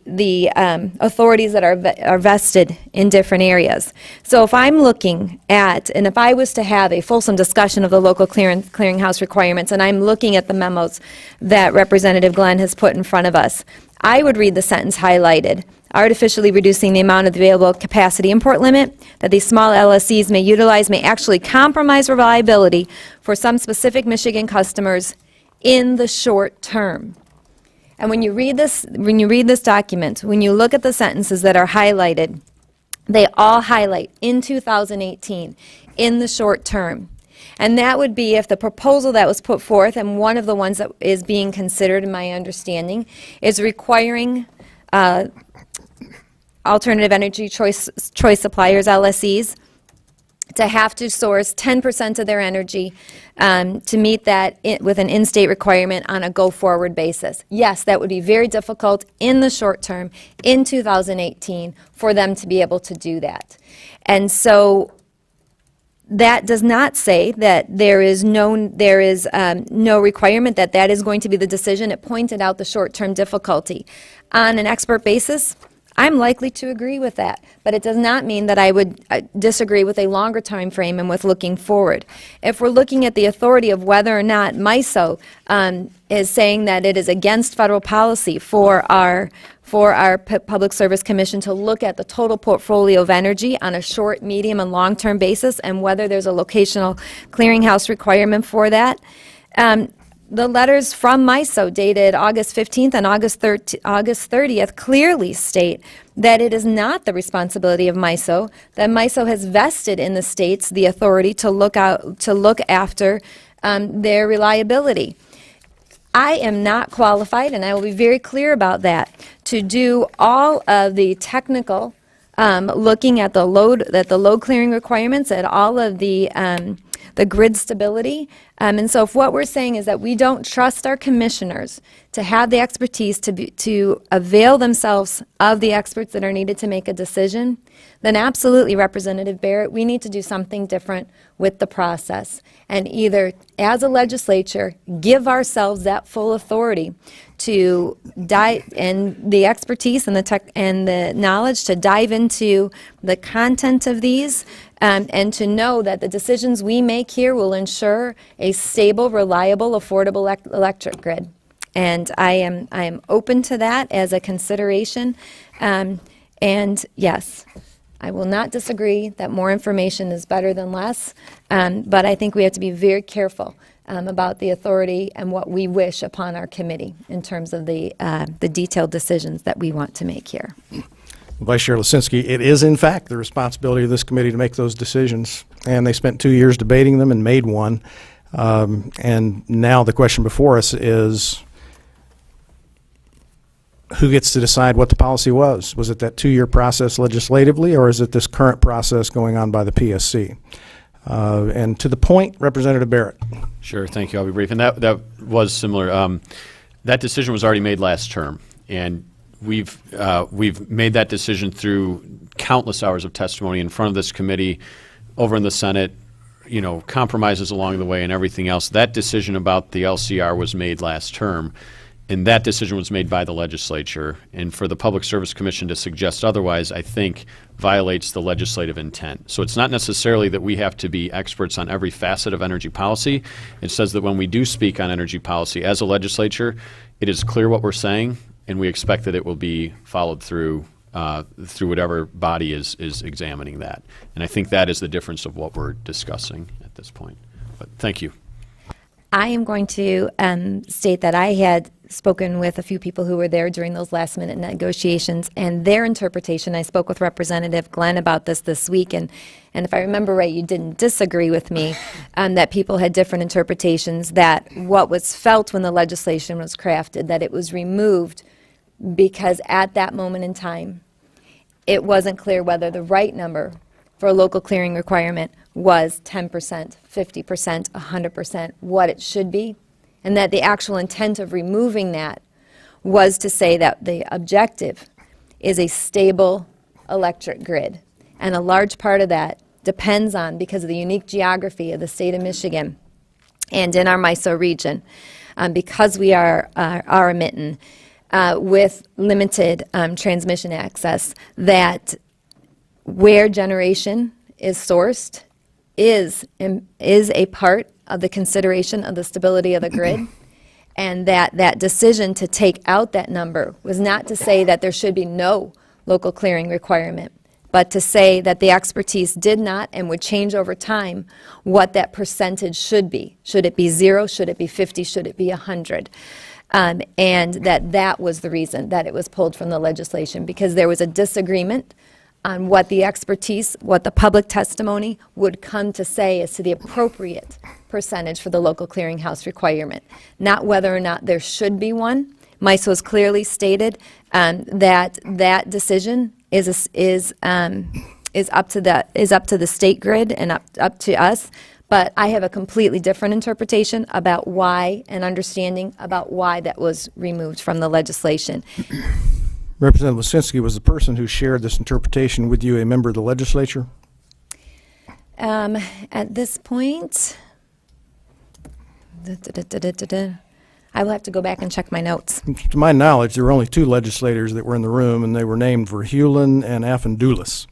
authorities that are vested in different areas. So if I'm looking at, and if I was to have a fulsome discussion of the local clearinghouse requirements, and I'm looking at the memos that Representative Glenn has put in front of us, I would read the sentence highlighted: artificially reducing the amount of the available capacity import limit that these small LSCs may utilize may actually compromise reliability for some specific Michigan customers in the short term. And when you read this document, when you look at the sentences that are highlighted, they all highlight in 2018, in the short term. And that would be if the proposal that was put forth, and one of the ones that is being considered, in my understanding, is requiring alternative energy choice suppliers, LSEs, to have to source 10% of their energy to meet that with an in-state requirement on a go-forward basis. Yes, that would be very difficult in the short term, in 2018, for them to be able to do that. And so that does not say that there is no requirement that that is going to be the decision. It pointed out the short-term difficulty. On an expert basis, I'm likely to agree with that, but it does not mean that I would disagree with a longer time frame and with looking forward. If we're looking at the authority of whether or not MISO is saying that it is against federal policy for our Public Service Commission to look at the total portfolio of energy on a short, medium, and long-term basis, and whether there's a locational clearinghouse requirement for that. The letters from MISO dated August 15th and August 30th clearly state that it is not the responsibility of MISO, that MISO has vested in the states the authority to look after their reliability. I am not qualified, and I will be very clear about that, to do all of the technical looking at the load clearing requirements, at all of the grid stability. And so if what we're saying is that we don't trust our commissioners to have the expertise to avail themselves of the experts that are needed to make a decision, then absolutely, Representative Barrett, we need to do something different with the process. And either, as a legislature, give ourselves that full authority to dive, and the expertise and the knowledge to dive into the content of these, and to know that the decisions we make here will ensure a stable, reliable, affordable electric grid. And I am open to that as a consideration. And yes, I will not disagree that more information is better than less, but I think we have to be very careful about the authority and what we wish upon our committee in terms of the detailed decisions that we want to make here. Vice Chair Lisinski, it is in fact the responsibility of this committee to make those decisions, and they spent 2 years debating them and made one. And now the question before us is, who gets to decide what the policy was? Was it that 2-year process legislatively, or is it this current process going on by the PSC? And to the point, Representative Barrett. Sure, thank you. I'll be brief. And that was similar. That decision was already made last term, and we've made that decision through countless hours of testimony in front of this committee, over in the Senate, compromises along the way and everything else. That decision about the LCR was made last term, and that decision was made by the legislature. And for the Public Service Commission to suggest otherwise, I think, violates the legislative intent. So it's not necessarily that we have to be experts on every facet of energy policy. It says that when we do speak on energy policy as a legislature, it is clear what we're saying, and we expect that it will be followed through whatever body is examining that. And I think that is the difference of what we're discussing at this point. But thank you. I am going to state that I had spoken with a few people who were there during those last-minute negotiations, and their interpretation, I spoke with Representative Glenn about this week, and if I remember right, you didn't disagree with me, that people had different interpretations, that what was felt when the legislation was crafted, that it was removed because at that moment in time, it wasn't clear whether the right number for a local clearing requirement was 10%, 50%, 100%, what it should be, and that the actual intent of removing that was to say that the objective is a stable electric grid. And a large part of that depends on, because of the unique geography of the state of Michigan and in our MISO region, because we are Mitten, with limited transmission access, that where generation is sourced is a part of the consideration of the stability of the grid, and that decision to take out that number was not to say that there should be no local clearing requirement, but to say that the expertise did not and would change over time what that percentage should be. Should it be 0? Should it be 50? Should it be 100? And that was the reason that it was pulled from the legislation, because there was a disagreement on what the expertise, what the public testimony would come to say as to the appropriate percentage for the local clearinghouse requirement, not whether or not there should be one. MISO has clearly stated that decision is up to the state grid and up to us. But I have a completely different interpretation about why, and understanding about why that was removed from the legislation. Representative Lisinski, was the person who shared this interpretation with you a member of the legislature? At this point, I will have to go back and check my notes. To my knowledge, there were only 2 legislators that were in the room, and they were named Verheulen and Affendulis.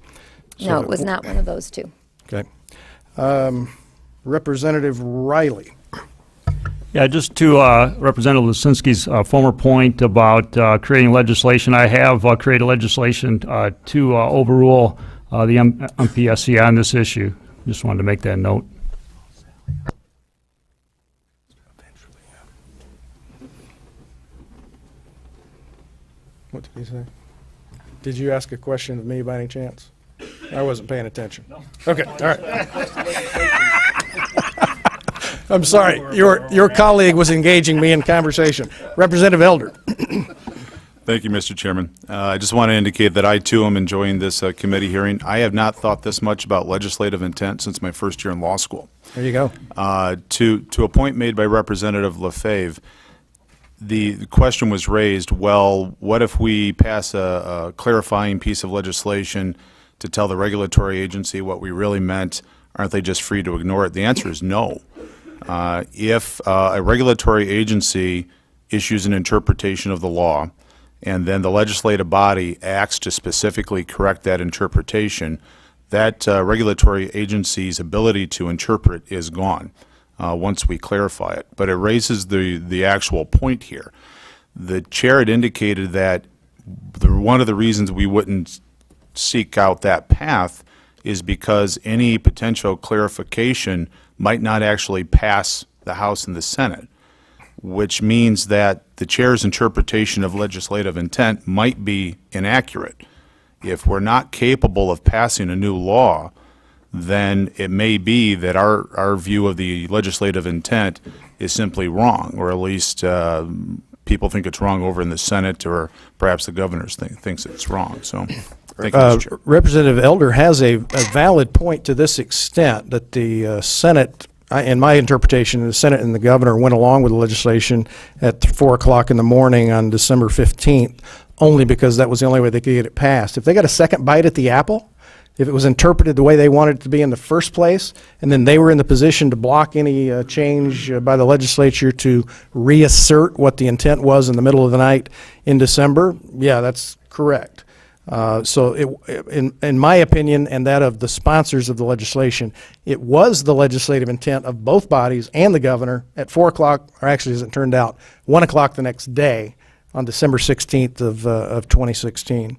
No, it was not one of those 2. Okay. Representative Riley. Yeah, just to Representative Lisinski's former point about creating legislation, I have created legislation to overrule the MPSC on this issue. Just wanted to make that note. What did he say? Did you ask a question of me by any chance? I wasn't paying attention. No. Okay, all right. I'm sorry, your colleague was engaging me in conversation. Representative Elder. Thank you, Mr. Chairman. I just want to indicate that I, too, am enjoying this committee hearing. I have not thought this much about legislative intent since my first year in law school. There you go. To a point made by Representative Lefebvre, the question was raised, well, what if we pass a clarifying piece of legislation to tell the regulatory agency what we really meant? Aren't they just free to ignore it? The answer is no. If a regulatory agency issues an interpretation of the law, and then the legislative body acts to specifically correct that interpretation, that regulatory agency's ability to interpret is gone once we clarify it. But it raises the actual point here. The chair had indicated that one of the reasons we wouldn't seek out that path is because any potential clarification might not actually pass the House and the Senate, which means that the chair's interpretation of legislative intent might be inaccurate. If we're not capable of passing a new law, then it may be that our view of the legislative intent is simply wrong, or at least people think it's wrong over in the Senate, or perhaps the governor thinks it's wrong. So, thank you, Mr. Chair. Representative Elder has a valid point to this extent, that the Senate, in my interpretation, the Senate and the governor went along with the legislation at 4 o'clock in the morning on December 15th, only because that was the only way they could get it passed. If they got a second bite at the apple, if it was interpreted the way they wanted it to be in the first place, and then they were in the position to block any change by the legislature to reassert what the intent was in the middle of the night in December, yeah, that's correct. So in my opinion, and that of the sponsors of the legislation, it was the legislative intent of both bodies and the governor at 4 o'clock, or actually as it turned out, 1 o'clock the next day on December 16th of 2016.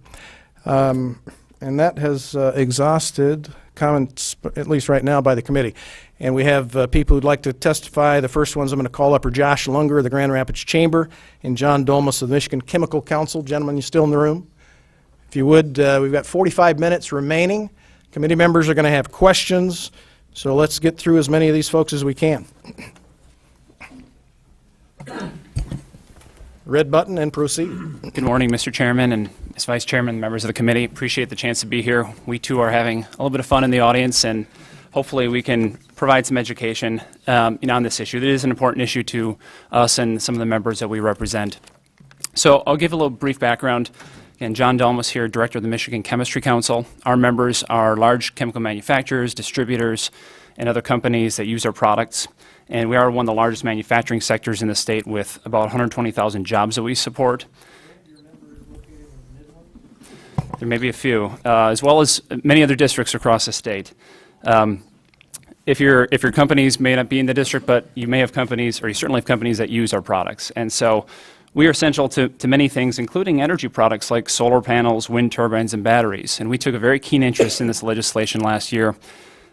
And that has exhausted comments, at least right now, by the committee. And we have people who'd like to testify. The first ones I'm going to call up are Josh Lunger of the Grand Rapids Chamber and John Dolmas of the Michigan Chemical Council. Gentlemen, you still in the room? If you would, we've got 45 minutes remaining. Committee members are going to have questions, so let's get through as many of these folks as we can. Red button and proceed. Good morning, Mr. Chairman and Ms. Vice Chairman, members of the committee. Appreciate the chance to be here. We too are having a little bit of fun in the audience, and hopefully we can provide some education on this issue. It is an important issue to us and some of the members that we represent. So I'll give a little brief background. Again, John Dolmas here, Director of the Michigan Chemistry Council. Our members are large chemical manufacturers, distributors, and other companies that use our products. And we are one of the largest manufacturing sectors in the state with about 120,000 jobs that we support. There may be a few, as well as many other districts across the state. If your companies may not be in the district, but you may have companies, or you certainly have companies that use our products. And so we are essential to many things, including energy products like solar panels, wind turbines, and batteries. And we took a very keen interest in this legislation last year.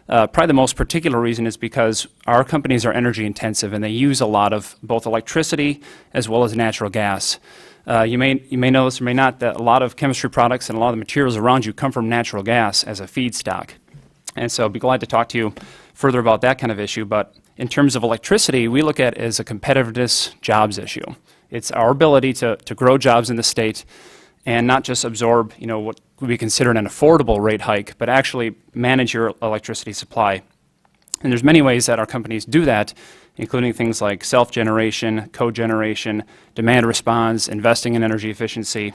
Probably the most particular reason is because our companies are energy intensive and they use a lot of both electricity as well as natural gas. You may know this or may not, that a lot of chemistry products and a lot of the materials around you come from natural gas as a feedstock. And so I'd be glad to talk to you further about that kind of issue. But in terms of electricity, we look at it as a competitiveness jobs issue. It's our ability to grow jobs in the state and not just absorb, what would be considered an affordable rate hike, but actually manage your electricity supply. And there's many ways that our companies do that, including things like self-generation, cogeneration, demand response, investing in energy efficiency.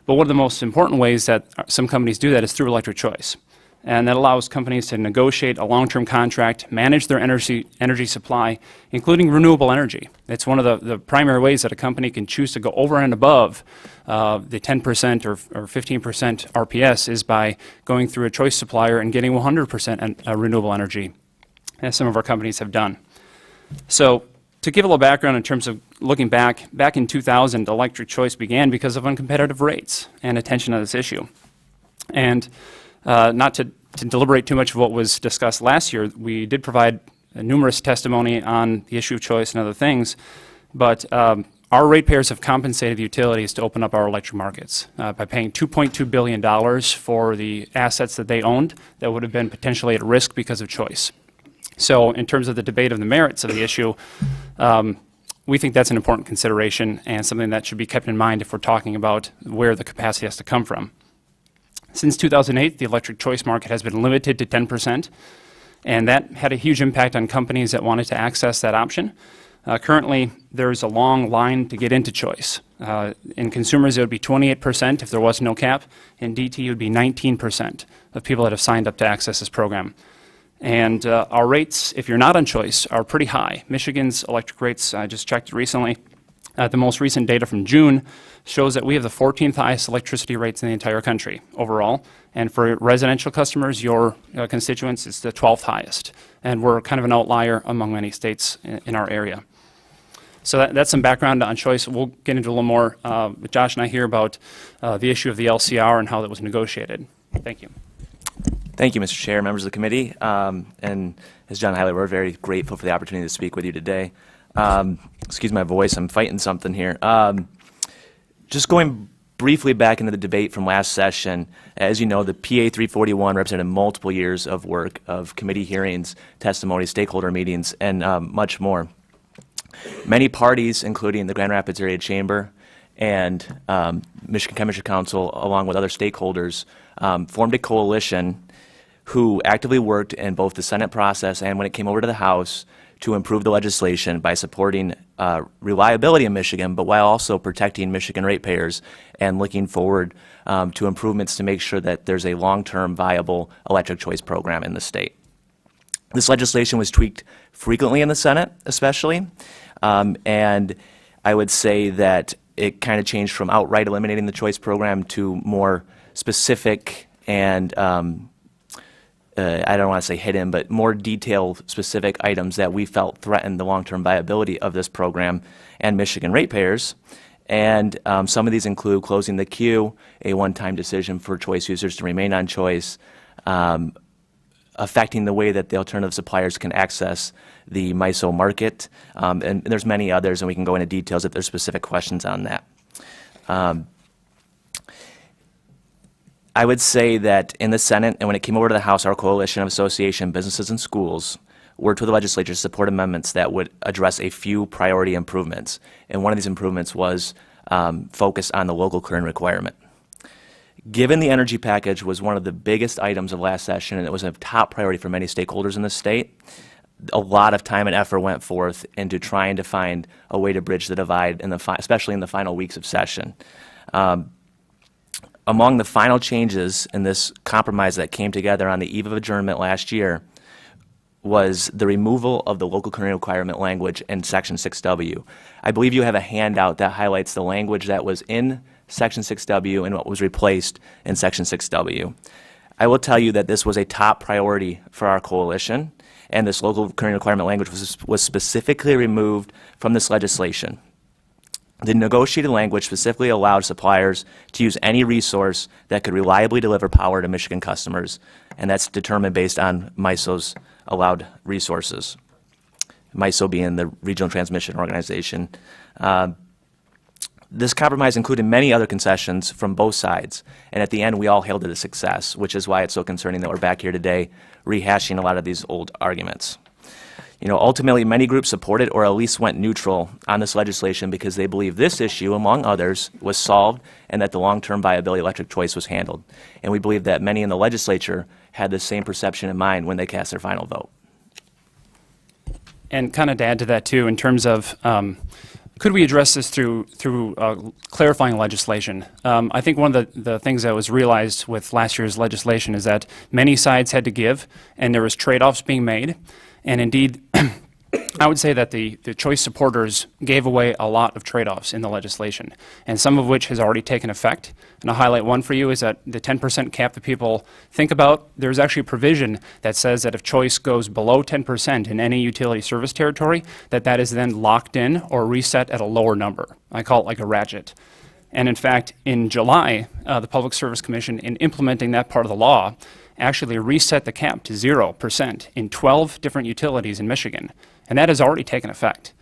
But one of the most important ways that some companies do that is through electric choice. And that allows companies to negotiate a long-term contract, manage their energy supply, including renewable energy. It's one of the primary ways that a company can choose to go over and above the 10% or 15% RPS is by going through a choice supplier and getting 100% renewable energy, as some of our companies have done. So to give a little background in terms of looking back in 2000, Electric Choice began because of uncompetitive rates and attention to this issue. And not to deliberate too much of what was discussed last year, we did provide numerous testimony on the issue of choice and other things, but our ratepayers have compensated the utilities to open up our electric markets by paying $2.2 billion for the assets that they owned that would have been potentially at risk because of choice. So in terms of the debate of the merits of the issue, we think that's an important consideration and something that should be kept in mind if we're talking about where the capacity has to come from. Since 2008, the electric choice market has been limited to 10%, and that had a huge impact on companies that wanted to access that option. Currently, there's a long line to get into choice. In consumers, it would be 28% if there was no cap. In DT, it would be 19% of people that have signed up to access this program. And our rates, if you're not on choice, are pretty high. Michigan's electric rates, I just checked recently, the most recent data from June shows that we have the 14th highest electricity rates in the entire country overall. And for residential customers, your constituents, it's the 12th highest. And we're kind of an outlier among many states in our area. So that's some background on choice. We'll get into a little more with Josh and I here about the issue of the LCR and how that was negotiated. Thank you. Thank you, Mr. Chair, members of the committee. And as John highlighted, we're very grateful for the opportunity to speak with you today. Excuse my voice, I'm fighting something here. Just going briefly back into the debate from last session, as you know, the PA 341 represented multiple years of work, of committee hearings, testimony, stakeholder meetings, and much more. Many parties, including the Grand Rapids Area Chamber and Michigan Chemistry Council, along with other stakeholders, formed a coalition who actively worked in both the Senate process and when it came over to the House to improve the legislation by supporting reliability in Michigan, but while also protecting Michigan ratepayers and looking forward to improvements to make sure that there's a long-term viable electric choice program in the state. This legislation was tweaked frequently in the Senate, especially, and I would say that it kind of changed from outright eliminating the choice program to more specific and I don't want to say hidden, but more detailed specific items that we felt threatened the long-term viability of this program and Michigan ratepayers. And some of these include closing the queue, a one-time decision for choice users to remain on choice, affecting the way that the alternative suppliers can access the MISO market, and there's many others, and we can go into details if there's specific questions on that. I would say that in the Senate and when it came over to the House, our coalition of association, businesses, and schools worked with the legislature to support amendments that would address a few priority improvements. And one of these improvements was focused on the local clearing requirement. Given the energy package was one of the biggest items of last session and it was a top priority for many stakeholders in the state, a lot of time and effort went forth into trying to find a way to bridge the divide, especially in the final weeks of session. Among the final changes in this compromise that came together on the eve of adjournment last year was the removal of the local clearing requirement language in Section 6W. I believe you have a handout that highlights the language that was in Section 6W and what was replaced in Section 6W. I will tell you that this was a top priority for our coalition, and this local clearing requirement language was specifically removed from this legislation. The negotiated language specifically allowed suppliers to use any resource that could reliably deliver power to Michigan customers, and that's determined based on MISO's allowed resources, MISO being the Regional Transmission Organization. This compromise included many other concessions from both sides, and at the end we all hailed it a success, which is why it's so concerning that we're back here today rehashing a lot of these old arguments. You know, ultimately, many groups supported or at least went neutral on this legislation because they believe this issue, among others, was solved and that the long-term viability electric choice was handled. And we believe that many in the legislature had the same perception in mind when they cast their final vote. And kind of to add to that, too, in terms of could we address this through clarifying legislation? I think one of the things that was realized with last year's legislation is that many sides had to give, and there was trade-offs being made. And indeed, I would say that the choice supporters gave away a lot of trade-offs in the legislation, and some of which has already taken effect. And I'll highlight one for you is that the 10% cap that people think about, there's actually a provision that says that if choice goes below 10% in any utility service territory, that is then locked in or reset at a lower number. I call it like a ratchet. And in fact, in July, the Public Service Commission, in implementing that part of the law, actually reset the cap to 0% in 12 different utilities in Michigan. And that has already taken effect.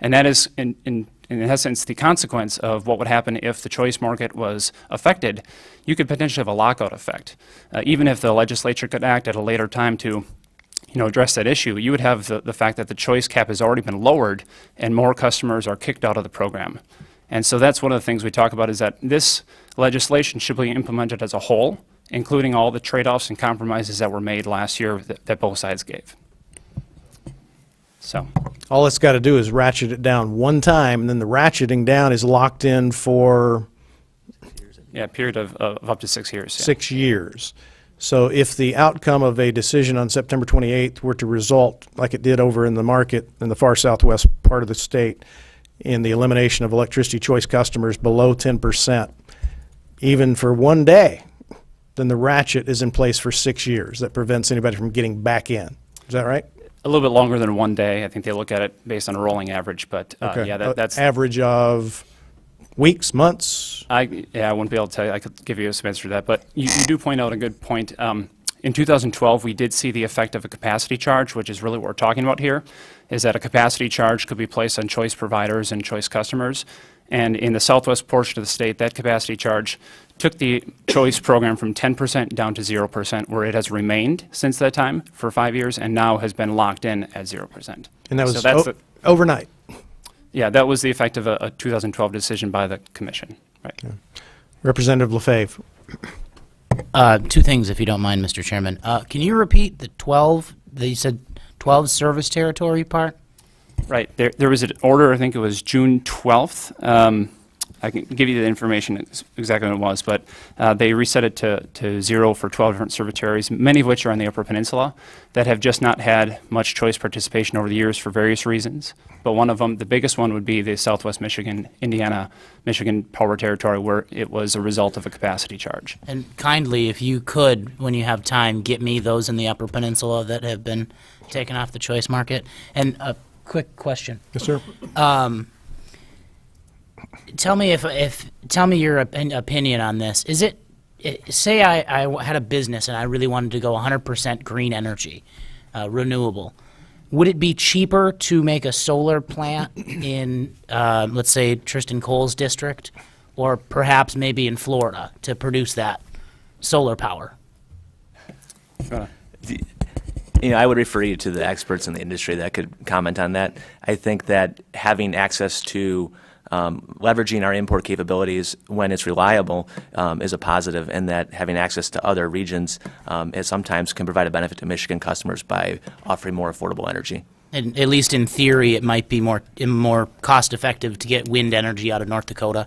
And that is, in essence, the consequence of what would happen if the choice market was affected. You could potentially have a lockout effect. Even if the legislature could act at a later time to address that issue, you would have the fact that the choice cap has already been lowered and more customers are kicked out of the program. And so that's one of the things we talk about, is that this legislation should be implemented as a whole, including all the trade-offs and compromises that were made last year that both sides gave. So All it's got to do is ratchet it down one time, and then the ratcheting down is locked in for a period of up to 6 years. Yeah. 6 years. So if the outcome of a decision on September 28th were to result, like it did over in the market in the far southwest part of the state, in the elimination of electricity choice customers below 10%, even for one day, then the ratchet is in place for 6 years. That prevents anybody from getting back in. Is that right? A little bit longer than one day. I think they look at it based on a rolling average, but yeah, that's average of weeks, months. I wouldn't be able to tell you. I could give you some answer to that, but you do point out a good point. In 2012, we did see the effect of a capacity charge, which is really what we're talking about here, is that a capacity charge could be placed on choice providers and choice customers. And in the southwest portion of the state, that capacity charge took the choice program from 10% down to 0%, where it has remained since that time for 5 years, and now has been locked in at 0%. And that was So that's overnight. Yeah, that was the effect of a 2012 decision by the commission. Right. Yeah. Representative LaFave. Two things, if you don't mind, Mr. Chairman. Can you repeat the 12, you said 12 service territory part? Right. There was an order, I think it was June 12th. I can give you the information exactly what it was, but they reset it to 0 for 12 different service territories, many of which are on the Upper Peninsula, that have just not had much choice participation over the years for various reasons. But one of them, the biggest one, would be the Southwest Michigan, Indiana, Michigan Power Territory, where it was a result of a capacity charge. And kindly, if you could, when you have time, get me those in the Upper Peninsula that have been taken off the choice market. And a quick question. Yes, sir. Tell me tell me your opinion on this. Is it, say I had a business and I really wanted to go 100% green energy, renewable. Would it be cheaper to make a solar plant in, let's say, Tristan Cole's district, or perhaps maybe in Florida to produce that solar power? I would refer you to the experts in the industry that could comment on that. I think that having access to leveraging our import capabilities when it's reliable is a positive, and that having access to other regions it sometimes can provide a benefit to Michigan customers by offering more affordable energy. And at least in theory, it might be more cost-effective to get wind energy out of North Dakota.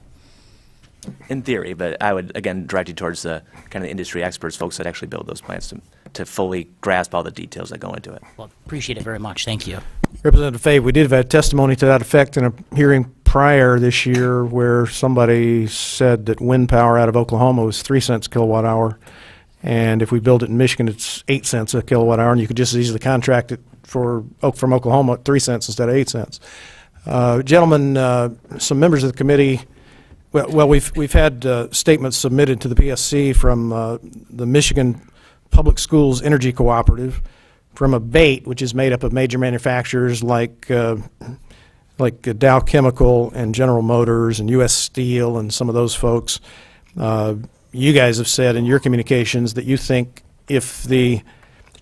In theory, but I would, again, direct you towards the kind of industry experts, folks that actually build those plants to fully grasp all the details that go into it. Well, appreciate it very much. Thank you. Representative Fave, we did have a testimony to that effect in a hearing prior this year where somebody said that wind power out of Oklahoma was 3 cents a kilowatt hour, and if we build it in Michigan, it's 8 cents a kilowatt hour, and you could just as easily contract it from Oklahoma at 3 cents instead of 8 cents. Gentlemen, some members of the committee, well, we've had statements submitted to the PSC from the Michigan Public Schools Energy Cooperative, from ABATE, which is made up of major manufacturers like Dow Chemical and General Motors and U.S. Steel and some of those folks. You guys have said in your communications that you think if the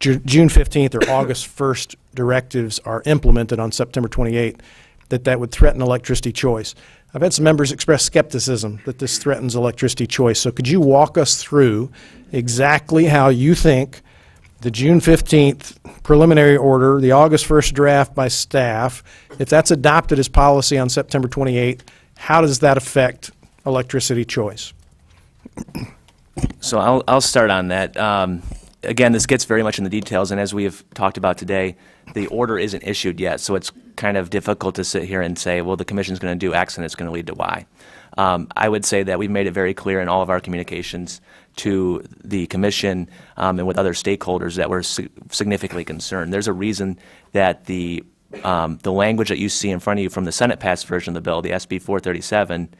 June 15th or August 1st directives are implemented on September 28th, that would threaten electricity choice. I've had some members express skepticism that this threatens electricity choice. So could you walk us through exactly how you think the June 15th preliminary order, the August 1st draft by staff, if that's adopted as policy on September 28th, how does that affect electricity choice? So I'll start on that. Again, this gets very much in the details, and as we have talked about today, the order isn't issued yet, so it's kind of difficult to sit here and say, well, the commission's going to do X and it's going to lead to Y. I would say that we've made it very clear in all of our communications to the commission and with other stakeholders that we're significantly concerned. There's a reason that the language that you see in front of you from the Senate-passed version of the bill, the SB 437,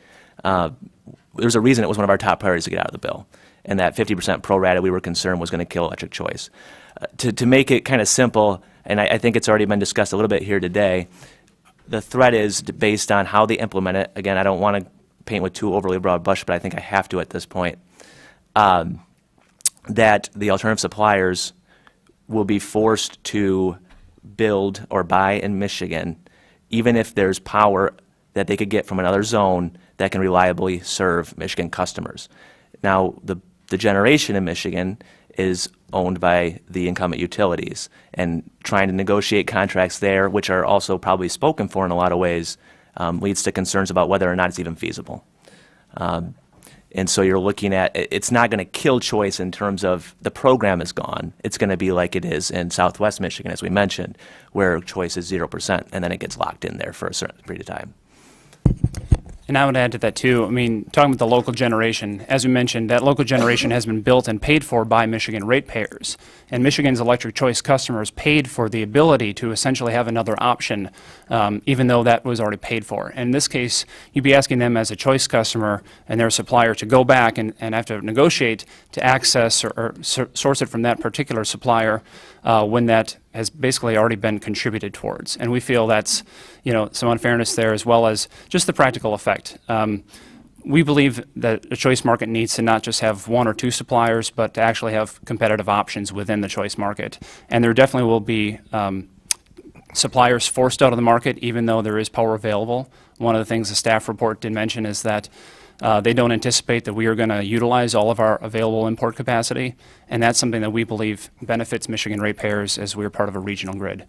there's a reason it was one of our top priorities to get out of the bill. And that 50% pro rata, we were concerned was going to kill electric choice. To make it kind of simple, and I think it's already been discussed a little bit here today, the threat is based on how they implement it. Again, I don't want to paint with too overly broad brush, but I think I have to at this point, that the alternative suppliers will be forced to build or buy in Michigan, even if there's power that they could get from another zone that can reliably serve Michigan customers. Now, the generation in Michigan is owned by the incumbent utilities, and trying to negotiate contracts there, which are also probably spoken for in a lot of ways, leads to concerns about whether or not it's even feasible. And so you're looking at, it's not going to kill choice in terms of the program is gone. It's going to be like it is in Southwest Michigan, as we mentioned, where choice is 0%, and then it gets locked in there for a certain period of time. And I would add to that too, I mean, talking about the local generation, as we mentioned, that local generation has been built and paid for by Michigan ratepayers. And Michigan's electric choice customers paid for the ability to essentially have another option, even though that was already paid for. And in this case, you'd be asking them as a choice customer and their supplier to go back and have to negotiate to access or source it from that particular supplier when that has basically already been contributed towards. And we feel that's, you know, some unfairness there, as well as just the practical effect. We believe that a choice market needs to not just have one or two suppliers, but to actually have competitive options within the choice market. And there definitely will be suppliers forced out of the market, even though there is power available. One of the things the staff report did mention is that they don't anticipate that we are going to utilize all of our available import capacity, and that's something that we believe benefits Michigan ratepayers as we're part of a regional grid.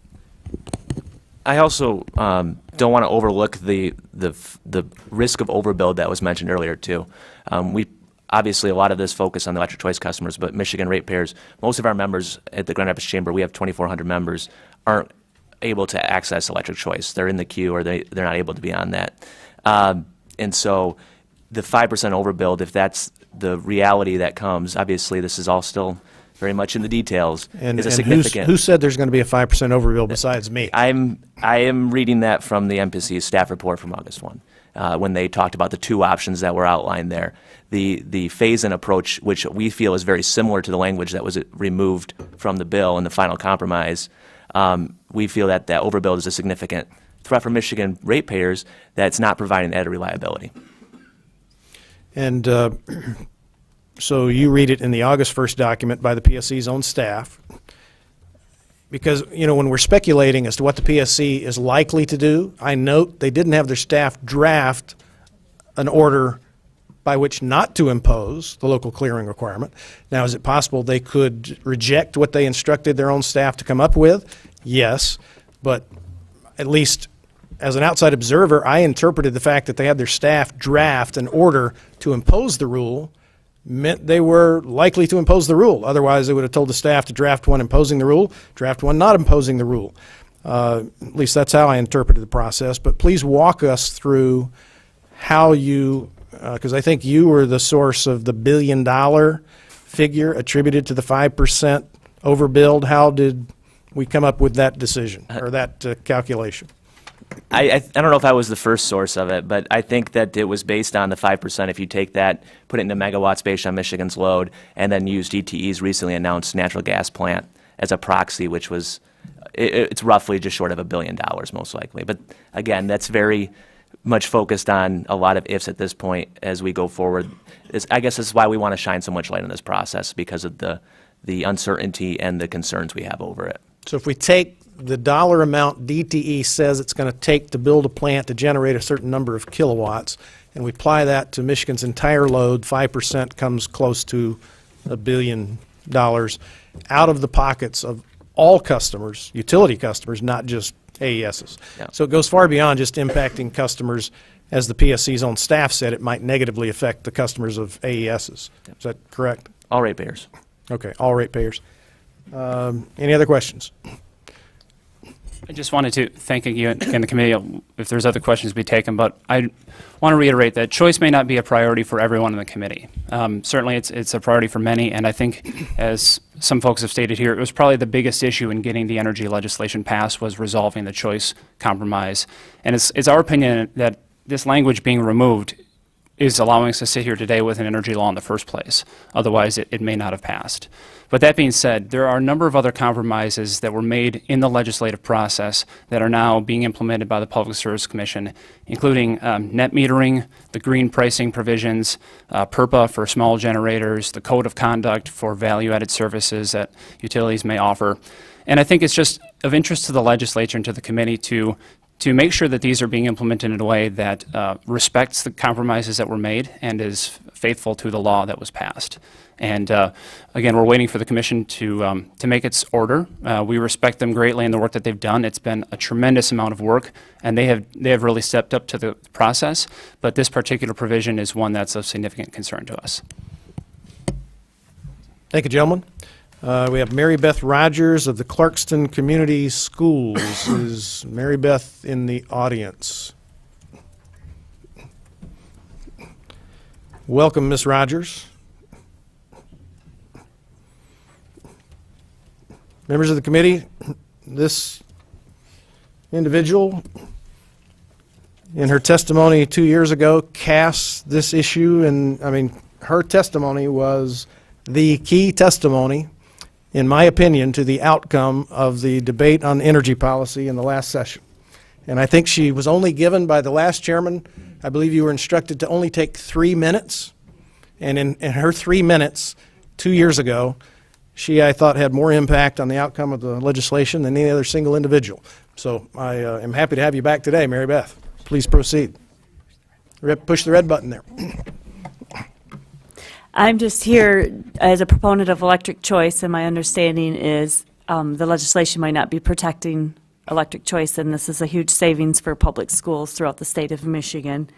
I also don't want to overlook the risk of overbuild that was mentioned earlier too. We obviously a lot of this focus on the electric choice customers, but Michigan ratepayers, most of our members at the Grand Rapids Chamber, we have 2,400 members, aren't able to access electric choice. They're in the queue, or they're not able to be on that, and so the 5% overbuild, if that's the reality that comes, obviously this is all still very much in the details, is a significant. Who said there's going to be a 5% overbill besides me? I am reading that from the MPC's staff report from August 1, when they talked about the two options that were outlined there. The phase-in approach, which we feel is very similar to the language that was removed from the bill in the final compromise, we feel that that overbuild is a significant threat for Michigan ratepayers that's not providing added reliability. And so you read it in the August 1st document by the PSC's own staff. Because, you know, when we're speculating as to what the PSC is likely to do, I note they didn't have their staff draft an order by which not to impose the local clearing requirement. Now, is it possible they could reject what they instructed their own staff to come up with? Yes, but at least as an outside observer, I interpreted the fact that they had their staff draft an order to impose the rule meant they were likely to impose the rule. Otherwise, they would have told the staff to draft one imposing the rule, draft one not imposing the rule. At least that's how I interpreted the process. But please walk us through how you, because I think you were the source of the $1 billion figure attributed to the 5% overbuild. How did we come up with that decision or that calculation? I don't know if I was the first source of it, but I think that it was based on the 5%. If you take that, put it into megawatts based on Michigan's load, and then use DTE's recently announced natural gas plant as a proxy, which was, it's roughly just short of $1 billion most likely. But again, that's very much focused on a lot of ifs at this point as we go forward. I guess this is why we want to shine so much light on this process, because of the uncertainty and the concerns we have over it. So if we take the dollar amount DTE says it's going to take to build a plant to generate a certain number of kilowatts, and we apply that to Michigan's entire load, 5% comes close to $1 billion out of the pockets of all customers, utility customers, not just AESs. Yeah. So it goes far beyond just impacting customers. As the PSC's own staff said, it might negatively affect the customers of AESs. Is that correct? All ratepayers. Okay, all ratepayers. Any other questions? I just wanted to thank again the committee, if there's other questions to be taken, but I want to reiterate that choice may not be a priority for everyone in the committee. Certainly it's a priority for many, and I think, as some folks have stated here, it was probably the biggest issue in getting the energy legislation passed was resolving the choice compromise. And it's our opinion that this language being removed is allowing us to sit here today with an energy law in the first place. Otherwise, it may not have passed. But that being said, there are a number of other compromises that were made in the legislative process that are now being implemented by the Public Service Commission, including net metering, the green pricing provisions, PURPA for small generators, the code of conduct for value-added services that utilities may offer. And I think it's just of interest to the legislature and to the committee to make sure that these are being implemented in a way that respects the compromises that were made and is faithful to the law that was passed. And again, we're waiting for the commission to make its order. We respect them greatly in the work that they've done. It's been a tremendous amount of work, and they have really stepped up to the process. But this particular provision is one that's of significant concern to us. Thank you, gentlemen. We have Mary Beth Rogers of the Clarkston Community Schools. Is Mary Beth in the audience? Welcome, Ms. Rogers. Members of the committee, this individual, in her testimony 2 years ago, cast this issue, and I mean, her testimony was the key testimony, in my opinion, to the outcome of the debate on energy policy in the last session. And I think she was only given by the last chairman, I believe you were instructed to only take 3 minutes. And in her 3 minutes, 2 years ago, she, I thought, had more impact on the outcome of the legislation than any other single individual. So I am happy to have you back today, Mary Beth. Please proceed. Push the red button there. I'm just here as a proponent of electric choice, and my understanding is the legislation might not be protecting electric choice, and this is a huge savings for public schools throughout the state of Michigan.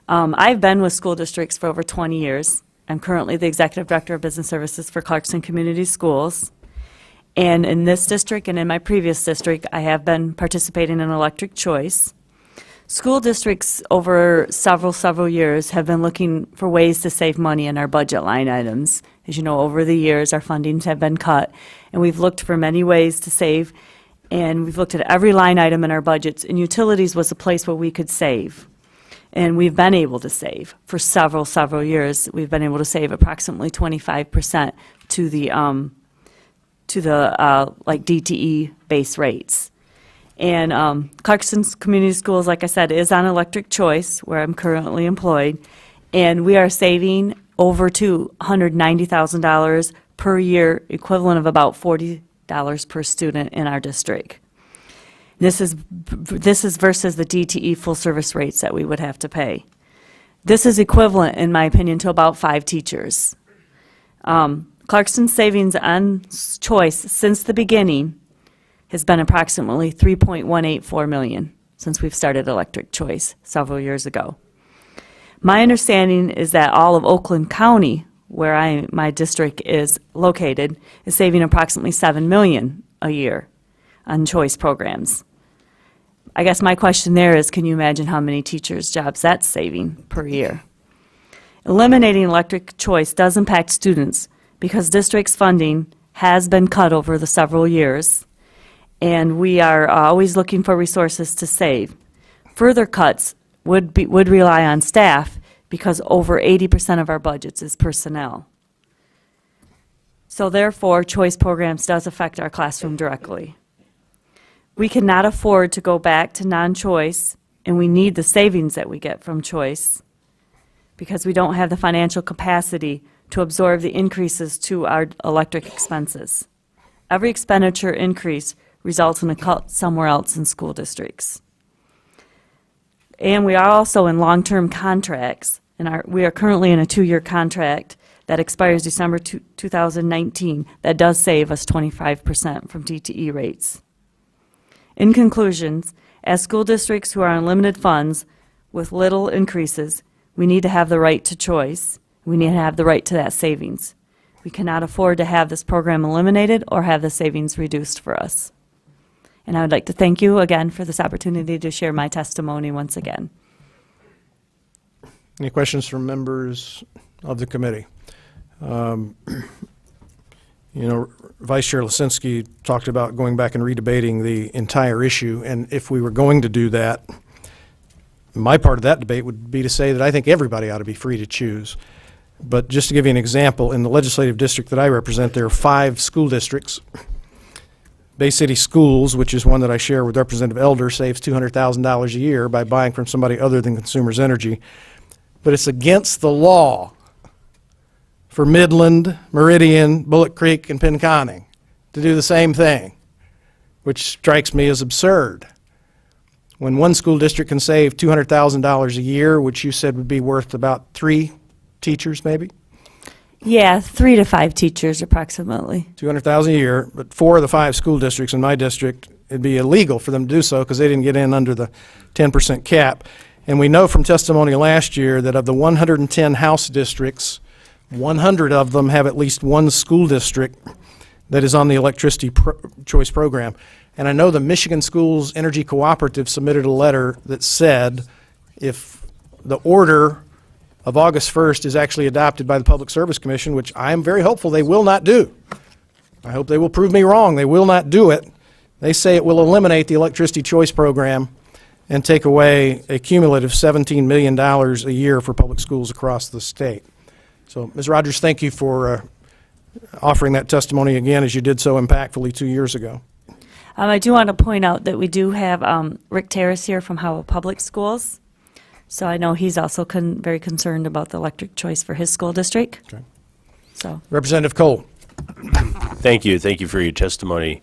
I've been with school districts for over 20 years. I'm currently the Executive Director of Business Services for Clarkston Community Schools. And in this district and in my previous district, I have been participating in electric choice. School districts over several years have been looking for ways to save money in our budget line items. As you know, over the years, our fundings have been cut, and we've looked for many ways to save, and we've looked at every line item in our budgets, and utilities was a place where we could save. And we've been able to save for several years. We've been able to save approximately 25% to the like DTE base rates. And Clarkston's Community Schools, like I said, is on electric choice, where I'm currently employed, and we are saving over $290,000 per year, equivalent of about $40 per student in our district. This is versus the DTE full service rates that we would have to pay. This is equivalent, in my opinion, to about 5 teachers. Clarkston's savings on choice since the beginning has been approximately $3.184 million since we've started electric choice several years ago. My understanding is that all of Oakland County, where my district is located, is saving approximately $7 million a year on choice programs. I guess my question there is, can you imagine how many teachers' jobs that's saving per year? Eliminating electric choice does impact students because district's funding has been cut over the several years, and we are always looking for resources to save. Further cuts would rely on staff because over 80% of our budgets is personnel. So therefore, choice programs does affect our classroom directly. We cannot afford to go back to non-choice, and we need the savings that we get from choice because we don't have the financial capacity to absorb the increases to our electric expenses. Every expenditure increase results in a cut somewhere else in school districts. And we are also in long-term contracts, and we are currently in a 2-year contract that expires December 2019. That does save us 25% from TTE rates. In conclusions, as school districts who are on limited funds with little increases, we need to have the right to choice. We need to have the right to that savings. We cannot afford to have this program eliminated or have the savings reduced for us. And I would like to thank you again for this opportunity to share my testimony once again. Any questions from members of the committee? Vice Chair Lisinski talked about going back and redebating the entire issue, and if we were going to do that, my part of that debate would be to say that I think everybody ought to be free to choose. But just to give you an example, in the legislative district that I represent, there are 5 school districts. Bay City Schools, which is one that I share with Representative Elder, saves $200,000 a year by buying from somebody other than Consumers Energy. But it's against the law for Midland, Meridian, Bullock Creek, and Pinconning to do the same thing, which strikes me as absurd. When one school district can save $200,000 a year, which you said would be worth about 3 teachers maybe? Yeah, 3 to 5 teachers approximately. $200,000 a year, but 4 of the 5 school districts in my district, it'd be illegal for them to do so because they didn't get in under the 10% cap. And we know from testimony last year that of the 110 House districts, 100 of them have at least one school district that is on the electricity choice program. And I know the Michigan Schools Energy Cooperative submitted a letter that said if the order of August 1st is actually adopted by the Public Service Commission, which I am very hopeful they will not do. I hope they will prove me wrong. They will not do it. They say it will eliminate the electricity choice program and take away a cumulative $17 million a year for public schools across the state. So, Ms. Rogers, thank you for offering that testimony again, as you did so impactfully 2 years ago. I do want to point out that we do have Rick Terrace here from Howell Public Schools. So I know he's also very concerned about the electric choice for his school district. Okay. So, Representative Cole. Thank you. Thank you for your testimony.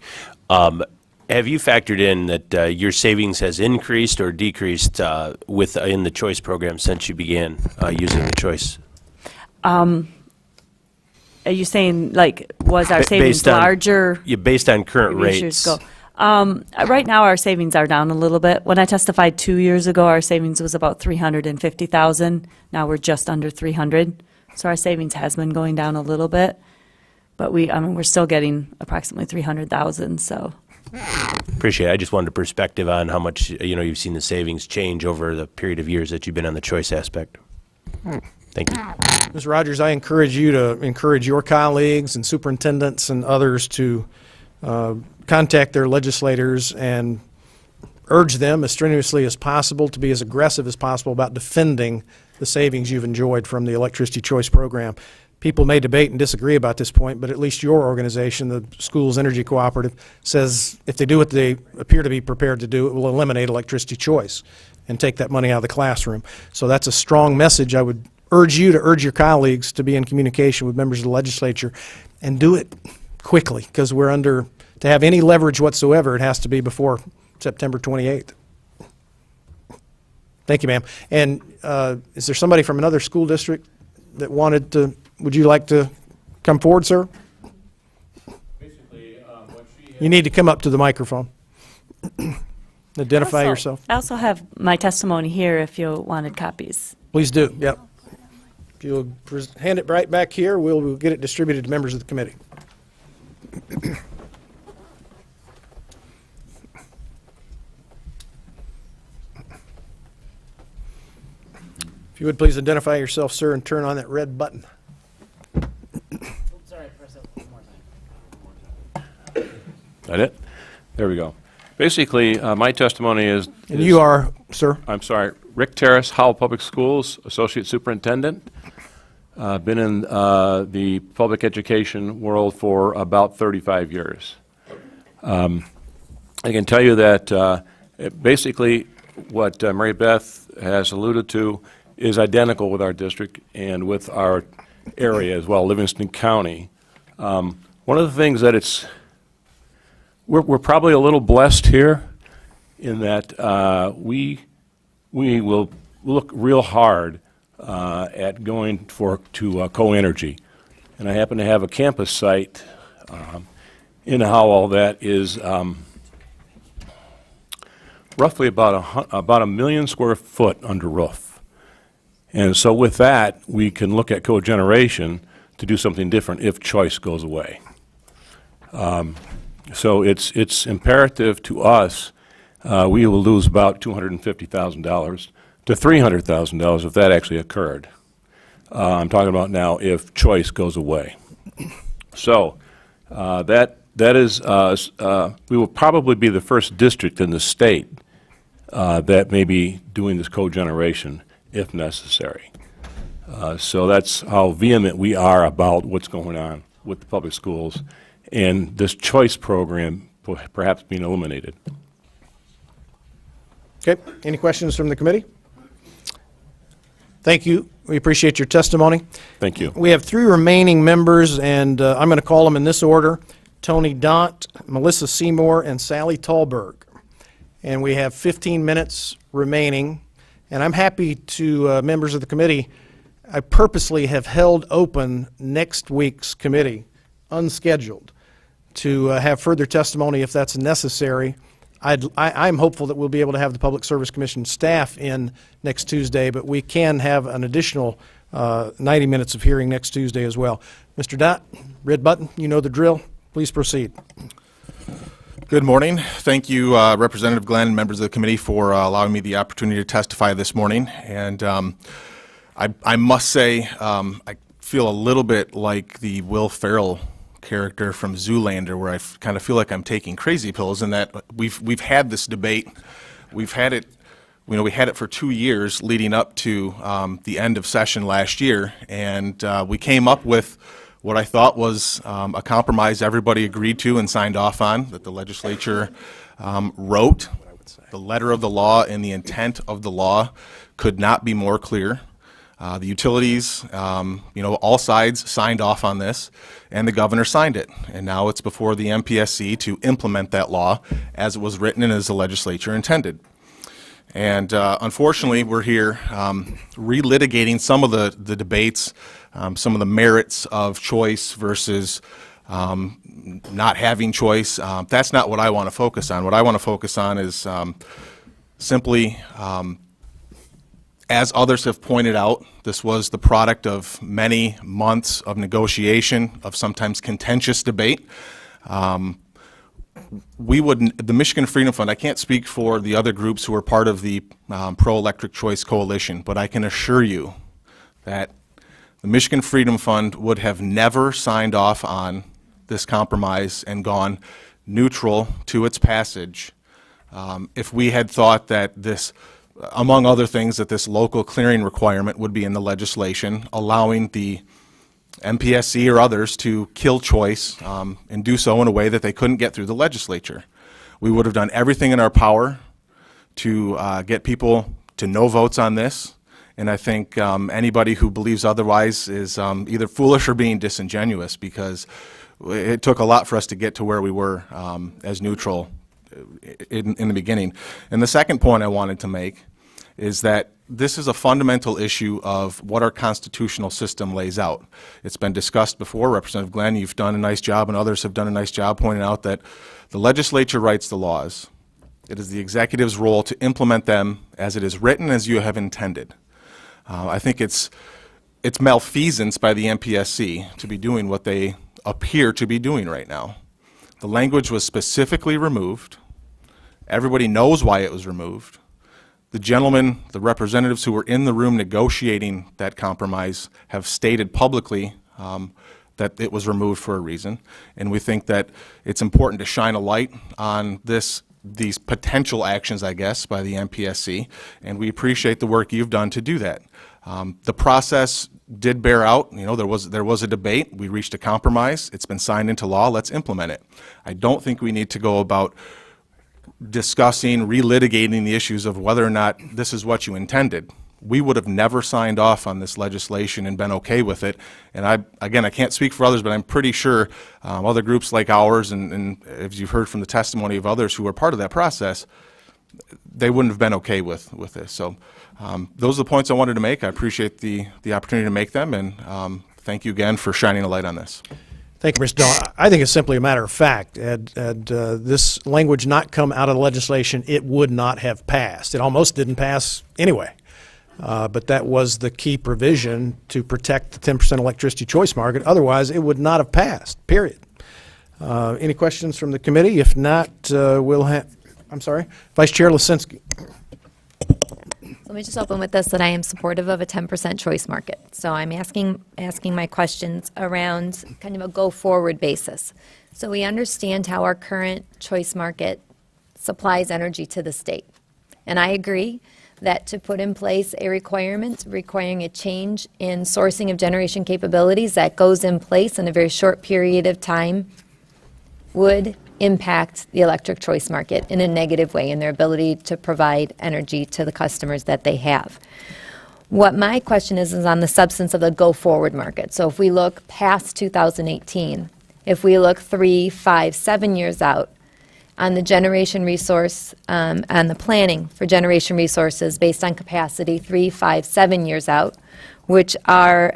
Have you factored in that your savings has increased or decreased in the choice program since you began using the choice? are you saying, like, was our savings larger? Yeah, based on current previous rates. years ago? Right now, our savings are down a little bit. When I testified 2 years ago, our savings was about 350,000. Now we're just under 300. So our savings has been going down a little bit, but we're still getting approximately 300,000. So Appreciate it. I just wanted a perspective on how much you've seen the savings change over the period of years that you've been on the choice aspect. Thank you. Ms. Rogers, I encourage you to encourage your colleagues and superintendents and others to contact their legislators and urge them as strenuously as possible to be as aggressive as possible about defending the savings you've enjoyed from the electricity choice program. People may debate and disagree about this point, but at least your organization, the Schools Energy Cooperative, says if they do what they appear to be prepared to do, it will eliminate electricity choice and take that money out of the classroom. So that's a strong message. I would urge you to urge your colleagues to be in communication with members of the legislature and do it quickly, because to have any leverage whatsoever, it has to be before September 28th. Thank you, ma'am. And is there somebody from another school district that would you like to come forward, sir? Basically, you need to come up to the microphone. Identify yourself. I also have my testimony here if you wanted copies. Please do, yep. If you'll hand it right back here, we'll get it distributed to members of the committee. If you would please identify yourself, sir, and turn on that red button. That it? There we go. Basically, my testimony is... And you are, sir? I'm sorry, Rick Terrace, Howell Public Schools, Associate Superintendent. Been in the public education world for about 35 years. I can tell you that basically what Mary Beth has alluded to is identical with our district and with our area as well, Livingston County. One of the things that we're probably a little blessed here in that we will look real hard at going to co-energy and I happen to have a campus site in Howell that is roughly about a million square foot under roof. And so with that, we can look at cogeneration to do something different if choice goes away. So it's imperative to us. We will lose about $250,000 to $300,000 if that actually occurred. I'm talking about now if choice goes away. So that is, we will probably be the first district in the state that may be doing this cogeneration if necessary. So that's how vehement we are about what's going on with the public schools and this choice program perhaps being eliminated. Okay, any questions from the committee? Thank you. We appreciate your testimony. Thank you. We have 3 remaining members, and I'm going to call them in this order: Tony Dont, Melissa Seymour, and Sally Tallberg. And we have 15 minutes remaining. And I'm happy to, members of the committee, I purposely have held open next week's committee, unscheduled, to have further testimony if that's necessary. I'm hopeful that we'll be able to have the Public Service Commission staff in next Tuesday, but we can have an additional 90 minutes of hearing next Tuesday as well. Mr. Dott, red button, you know the drill. Please proceed. Good morning. Thank you, Representative Glenn and members of the committee for allowing me the opportunity to testify this morning. And I must say, I feel a little bit like the Will Ferrell character from Zoolander, where I kind of feel like I'm taking crazy pills, and that we've had this debate. We've had it, we had it for 2 years leading up to the end of session last year, and we came up with what I thought was a compromise everybody agreed to and signed off on, that the legislature wrote. The letter of the law and the intent of the law could not be more clear. The utilities, all sides signed off on this, and the governor signed it. And now it's before the MPSC to implement that law as it was written and as the legislature intended. And unfortunately, we're here relitigating some of the debates, some of the merits of choice versus not having choice. That's not what I want to focus on. What I want to focus on is simply, as others have pointed out, this was the product of many months of negotiation, of sometimes contentious debate. The Michigan Freedom Fund, I can't speak for the other groups who are part of the Pro-Electric Choice Coalition, but I can assure you that the Michigan Freedom Fund would have never signed off on this compromise and gone neutral to its passage if we had thought that this, among other things, that this local clearing requirement would be in the legislation, allowing the MPSC or others to kill choice and do so in a way that they couldn't get through the legislature. We would have done everything in our power to get people to no votes on this, and I think anybody who believes otherwise is either foolish or being disingenuous, because it took a lot for us to get to where we were as neutral in the beginning. And the second point I wanted to make is that this is a fundamental issue of what our constitutional system lays out. It's been discussed before. Representative Glenn, you've done a nice job, and others have done a nice job pointing out that the legislature writes the laws. It is the executive's role to implement them as it is written, as you have intended. I think it's malfeasance by the MPSC to be doing what they appear to be doing right now. The language was specifically removed. Everybody knows why it was removed. The gentlemen, the representatives who were in the room negotiating that compromise have stated publicly that it was removed for a reason, and we think that it's important to shine a light on these potential actions, I guess, by the MPSC, and we appreciate the work you've done to do that. The process did bear out. There was a debate. We reached a compromise. It's been signed into law. Let's implement it. I don't think we need to go about discussing, relitigating the issues of whether or not this is what you intended. We would have never signed off on this legislation and been okay with it. And I can't speak for others, but I'm pretty sure other groups like ours, and as you've heard from the testimony of others who were part of that process, they wouldn't have been okay with this. So those are the points I wanted to make. I appreciate the opportunity to make them, and thank you again for shining a light on this. Thank you, Mr. Dahl. I think it's simply a matter of fact. Had this language not come out of the legislation, it would not have passed. It almost didn't pass anyway. But that was the key provision to protect the 10% electricity choice market. Otherwise, it would not have passed, period. Any questions from the committee? If not, we'll have, I'm sorry, Vice Chair Lisinski. Let me just open with this, that I am supportive of a 10% choice market. So I'm asking my questions around kind of a go-forward basis. So we understand how our current choice market supplies energy to the state. And I agree that to put in place a requirement requiring a change in sourcing of generation capabilities that goes in place in a very short period of time would impact the electric choice market in a negative way in their ability to provide energy to the customers that they have. What my question is on the substance of the go-forward market. So if we look past 2018, if we look 3, 5, 7 years out on the generation resource, on the planning for generation resources based on capacity 3, 5, 7 years out, which are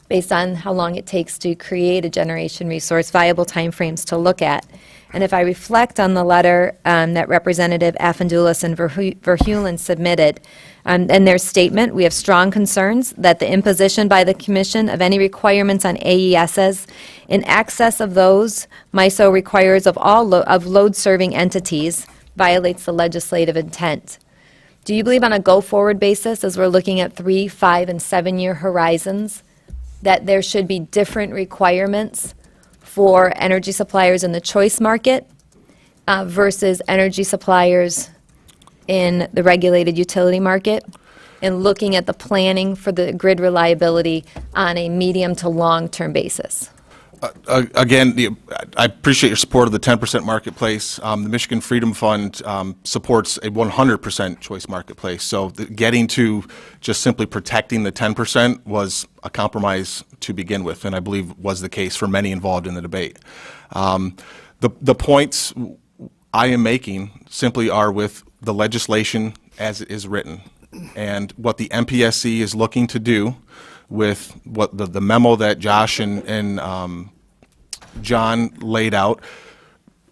based on how long it takes to create a generation resource, viable timeframes to look at. And if I reflect on the letter that Representative Afendoulis and Verheulen submitted, and their statement, we have strong concerns that the imposition by the Commission of any requirements on AESs in excess of those MISO requires of all of load-serving entities violates the legislative intent. Do you believe on a go-forward basis, as we're looking at 3, 5, and 7-year horizons, that there should be different requirements for energy suppliers in the choice market versus energy suppliers in the regulated utility market, and looking at the planning for the grid reliability on a medium to long-term basis? Again, I appreciate your support of the 10% marketplace. The Michigan Freedom Fund supports a 100% choice marketplace. So getting to just simply protecting the 10% was a compromise to begin with, and I believe was the case for many involved in the debate. The points I am making simply are with the legislation as it is written, and what the MPSC is looking to do with what the memo that Josh and John laid out.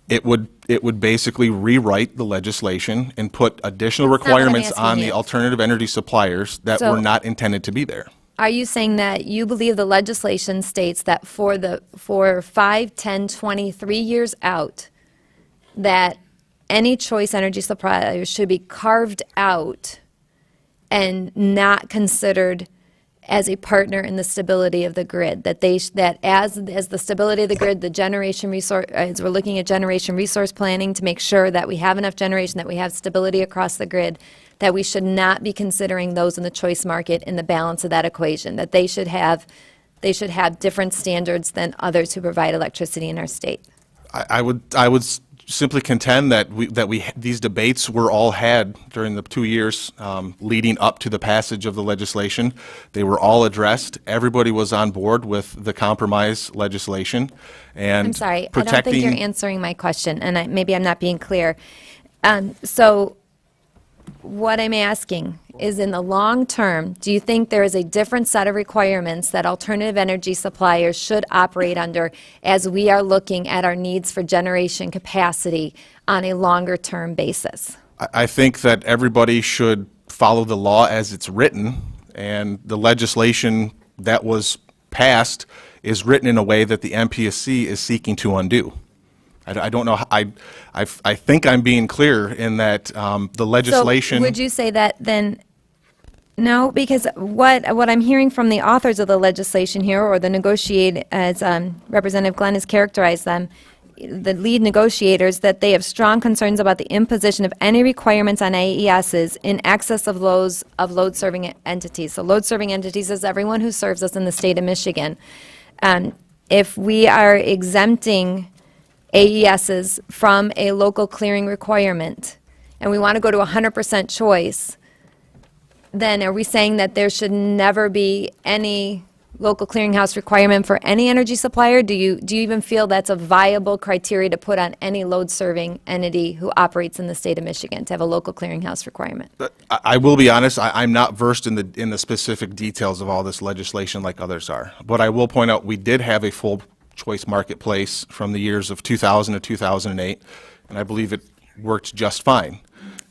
It would basically rewrite the legislation and put additional That's not what I'm requirements asking on you. the alternative energy suppliers that So- were not intended to be there. Are you saying that you believe the legislation states that for 5, 10, 20, 3 years out, that any choice energy supplier should be carved out and not considered as a partner in the stability of the grid, that as the stability of the grid, the generation resource, as we're looking at generation resource planning to make sure that we have enough generation, that we have stability across the grid, that we should not be considering those in the choice market in the balance of that equation, that they should have different standards than others who provide electricity in our state? I would simply contend that these debates were all had during the 2 years leading up to the passage of the legislation. They were all addressed. Everybody was on board with the compromise legislation, and I'm sorry, protecting. I don't think you're answering my question, and maybe I'm not being clear. So what I'm asking is, in the long term, do you think there is a different set of requirements that alternative energy suppliers should operate under as we are looking at our needs for generation capacity on a longer-term basis? I think that everybody should follow the law as it's written, and the legislation that was passed is written in a way that the MPSC is seeking to undo. I don't know. I think I'm being clear in that the legislation. So would you say that then? No, because what I'm hearing from the authors of the legislation here, or the negotiate, as Representative Glenn has characterized them, the lead negotiators, that they have strong concerns about the imposition of any requirements on AESs in excess of those of load-serving entities. So load-serving entities is everyone who serves us in the state of Michigan. If we are exempting AESs from a local clearing requirement, and we want to go to 100% choice, then are we saying that there should never be any local clearinghouse requirement for any energy supplier? Do you even feel that's a viable criteria to put on any load-serving entity who operates in the state of Michigan, to have a local clearinghouse requirement? I will be honest, I'm not versed in the specific details of all this legislation like others are. But I will point out, we did have a full choice marketplace from the years of 2000 to 2008, and I believe it worked just fine.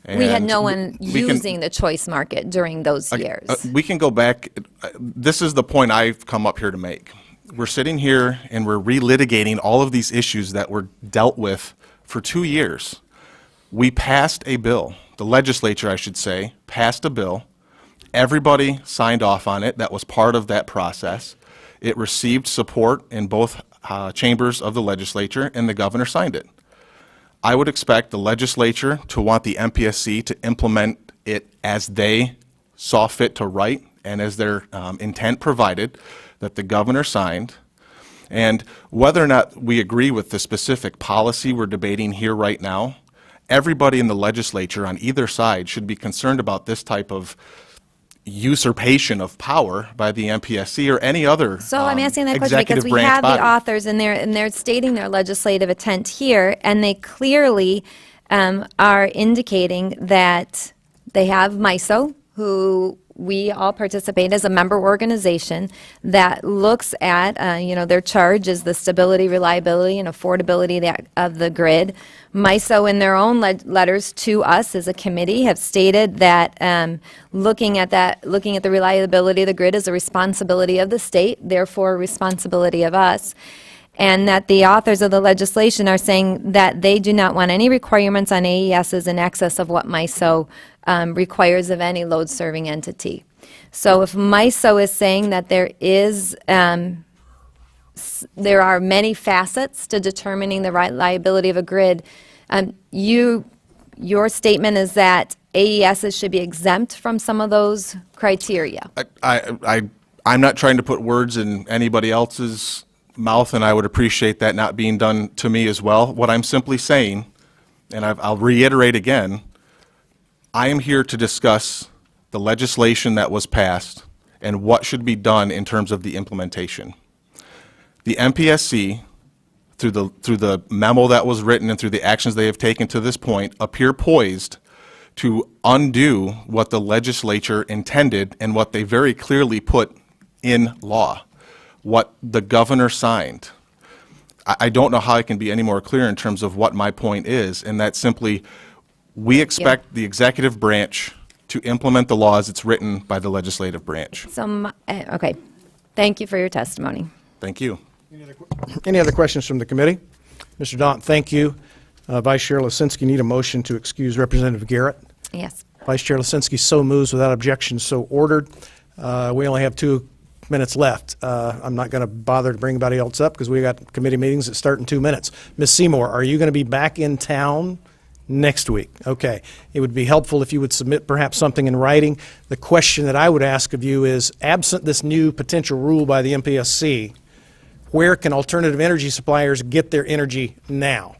We had And no one we can- using the choice market during those years. We can go back. This is the point I've come up here to make. We're sitting here and we're relitigating all of these issues that were dealt with for 2 years. We passed a bill. The legislature, I should say, passed a bill. Everybody signed off on it. That was part of that process. It received support in both chambers of the legislature, and the governor signed it. I would expect the legislature to want the MPSC to implement it as they saw fit to write and as their intent provided, that the governor signed. And whether or not we agree with the specific policy we're debating here right now, everybody in the legislature on either side should be concerned about this type of usurpation of power by the MPSC or any other So I'm asking that question because executive we branch have the body. authors and they're stating their legislative intent here, and they clearly are indicating that they have MISO, who we all participate as a member organization that looks at, their charge is the stability, reliability, and affordability of the grid. MISO, in their own letters to us as a committee, have stated that looking at the reliability of the grid is a responsibility of the state, therefore a responsibility of us. And that the authors of the legislation are saying that they do not want any requirements on AESs in excess of what MISO requires of any load-serving entity. So if MISO is saying that there are many facets to determining the reliability of a grid, your statement is that AESs should be exempt from some of those criteria. I'm not trying to put words in anybody else's mouth, and I would appreciate that not being done to me as well. What I'm simply saying, and I'll reiterate again, I am here to discuss the legislation that was passed and what should be done in terms of the implementation. The MPSC, through the memo that was written and through the actions they have taken to this point, appear poised to undo what the legislature intended and what they very clearly put in law, what the governor signed. I don't know how I can be any more clear in terms of what my point is, and that's simply, we expect the executive branch to implement the laws it's written by the legislative branch. Okay. Thank you for your testimony. Thank you. Any other questions from the committee? Mr. Daunt, thank you. Vice Chair Lisinski, need a motion to excuse Representative Garrett. Yes. Vice Chair Lisinski so moves, without objection, so ordered. We only have 2 minutes left. I'm not going to bother to bring anybody else up because we got committee meetings that start in 2 minutes. Ms. Seymour, are you going to be back in town next week? Okay. It would be helpful if you would submit perhaps something in writing. The question that I would ask of you is, absent this new potential rule by the MPSC, where can alternative energy suppliers get their energy now?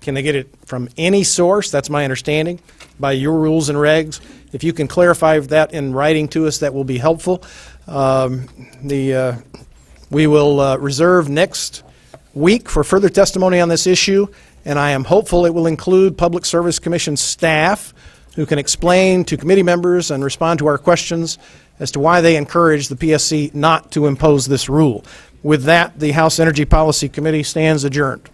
Can they get it from any source? That's my understanding, by your rules and regs. If you can clarify that in writing to us, that will be helpful. We will reserve next week for further testimony on this issue, and I am hopeful it will include Public Service Commission staff who can explain to committee members and respond to our questions as to why they encourage the PSC not to impose this rule. With that, the House Energy Policy Committee stands adjourned.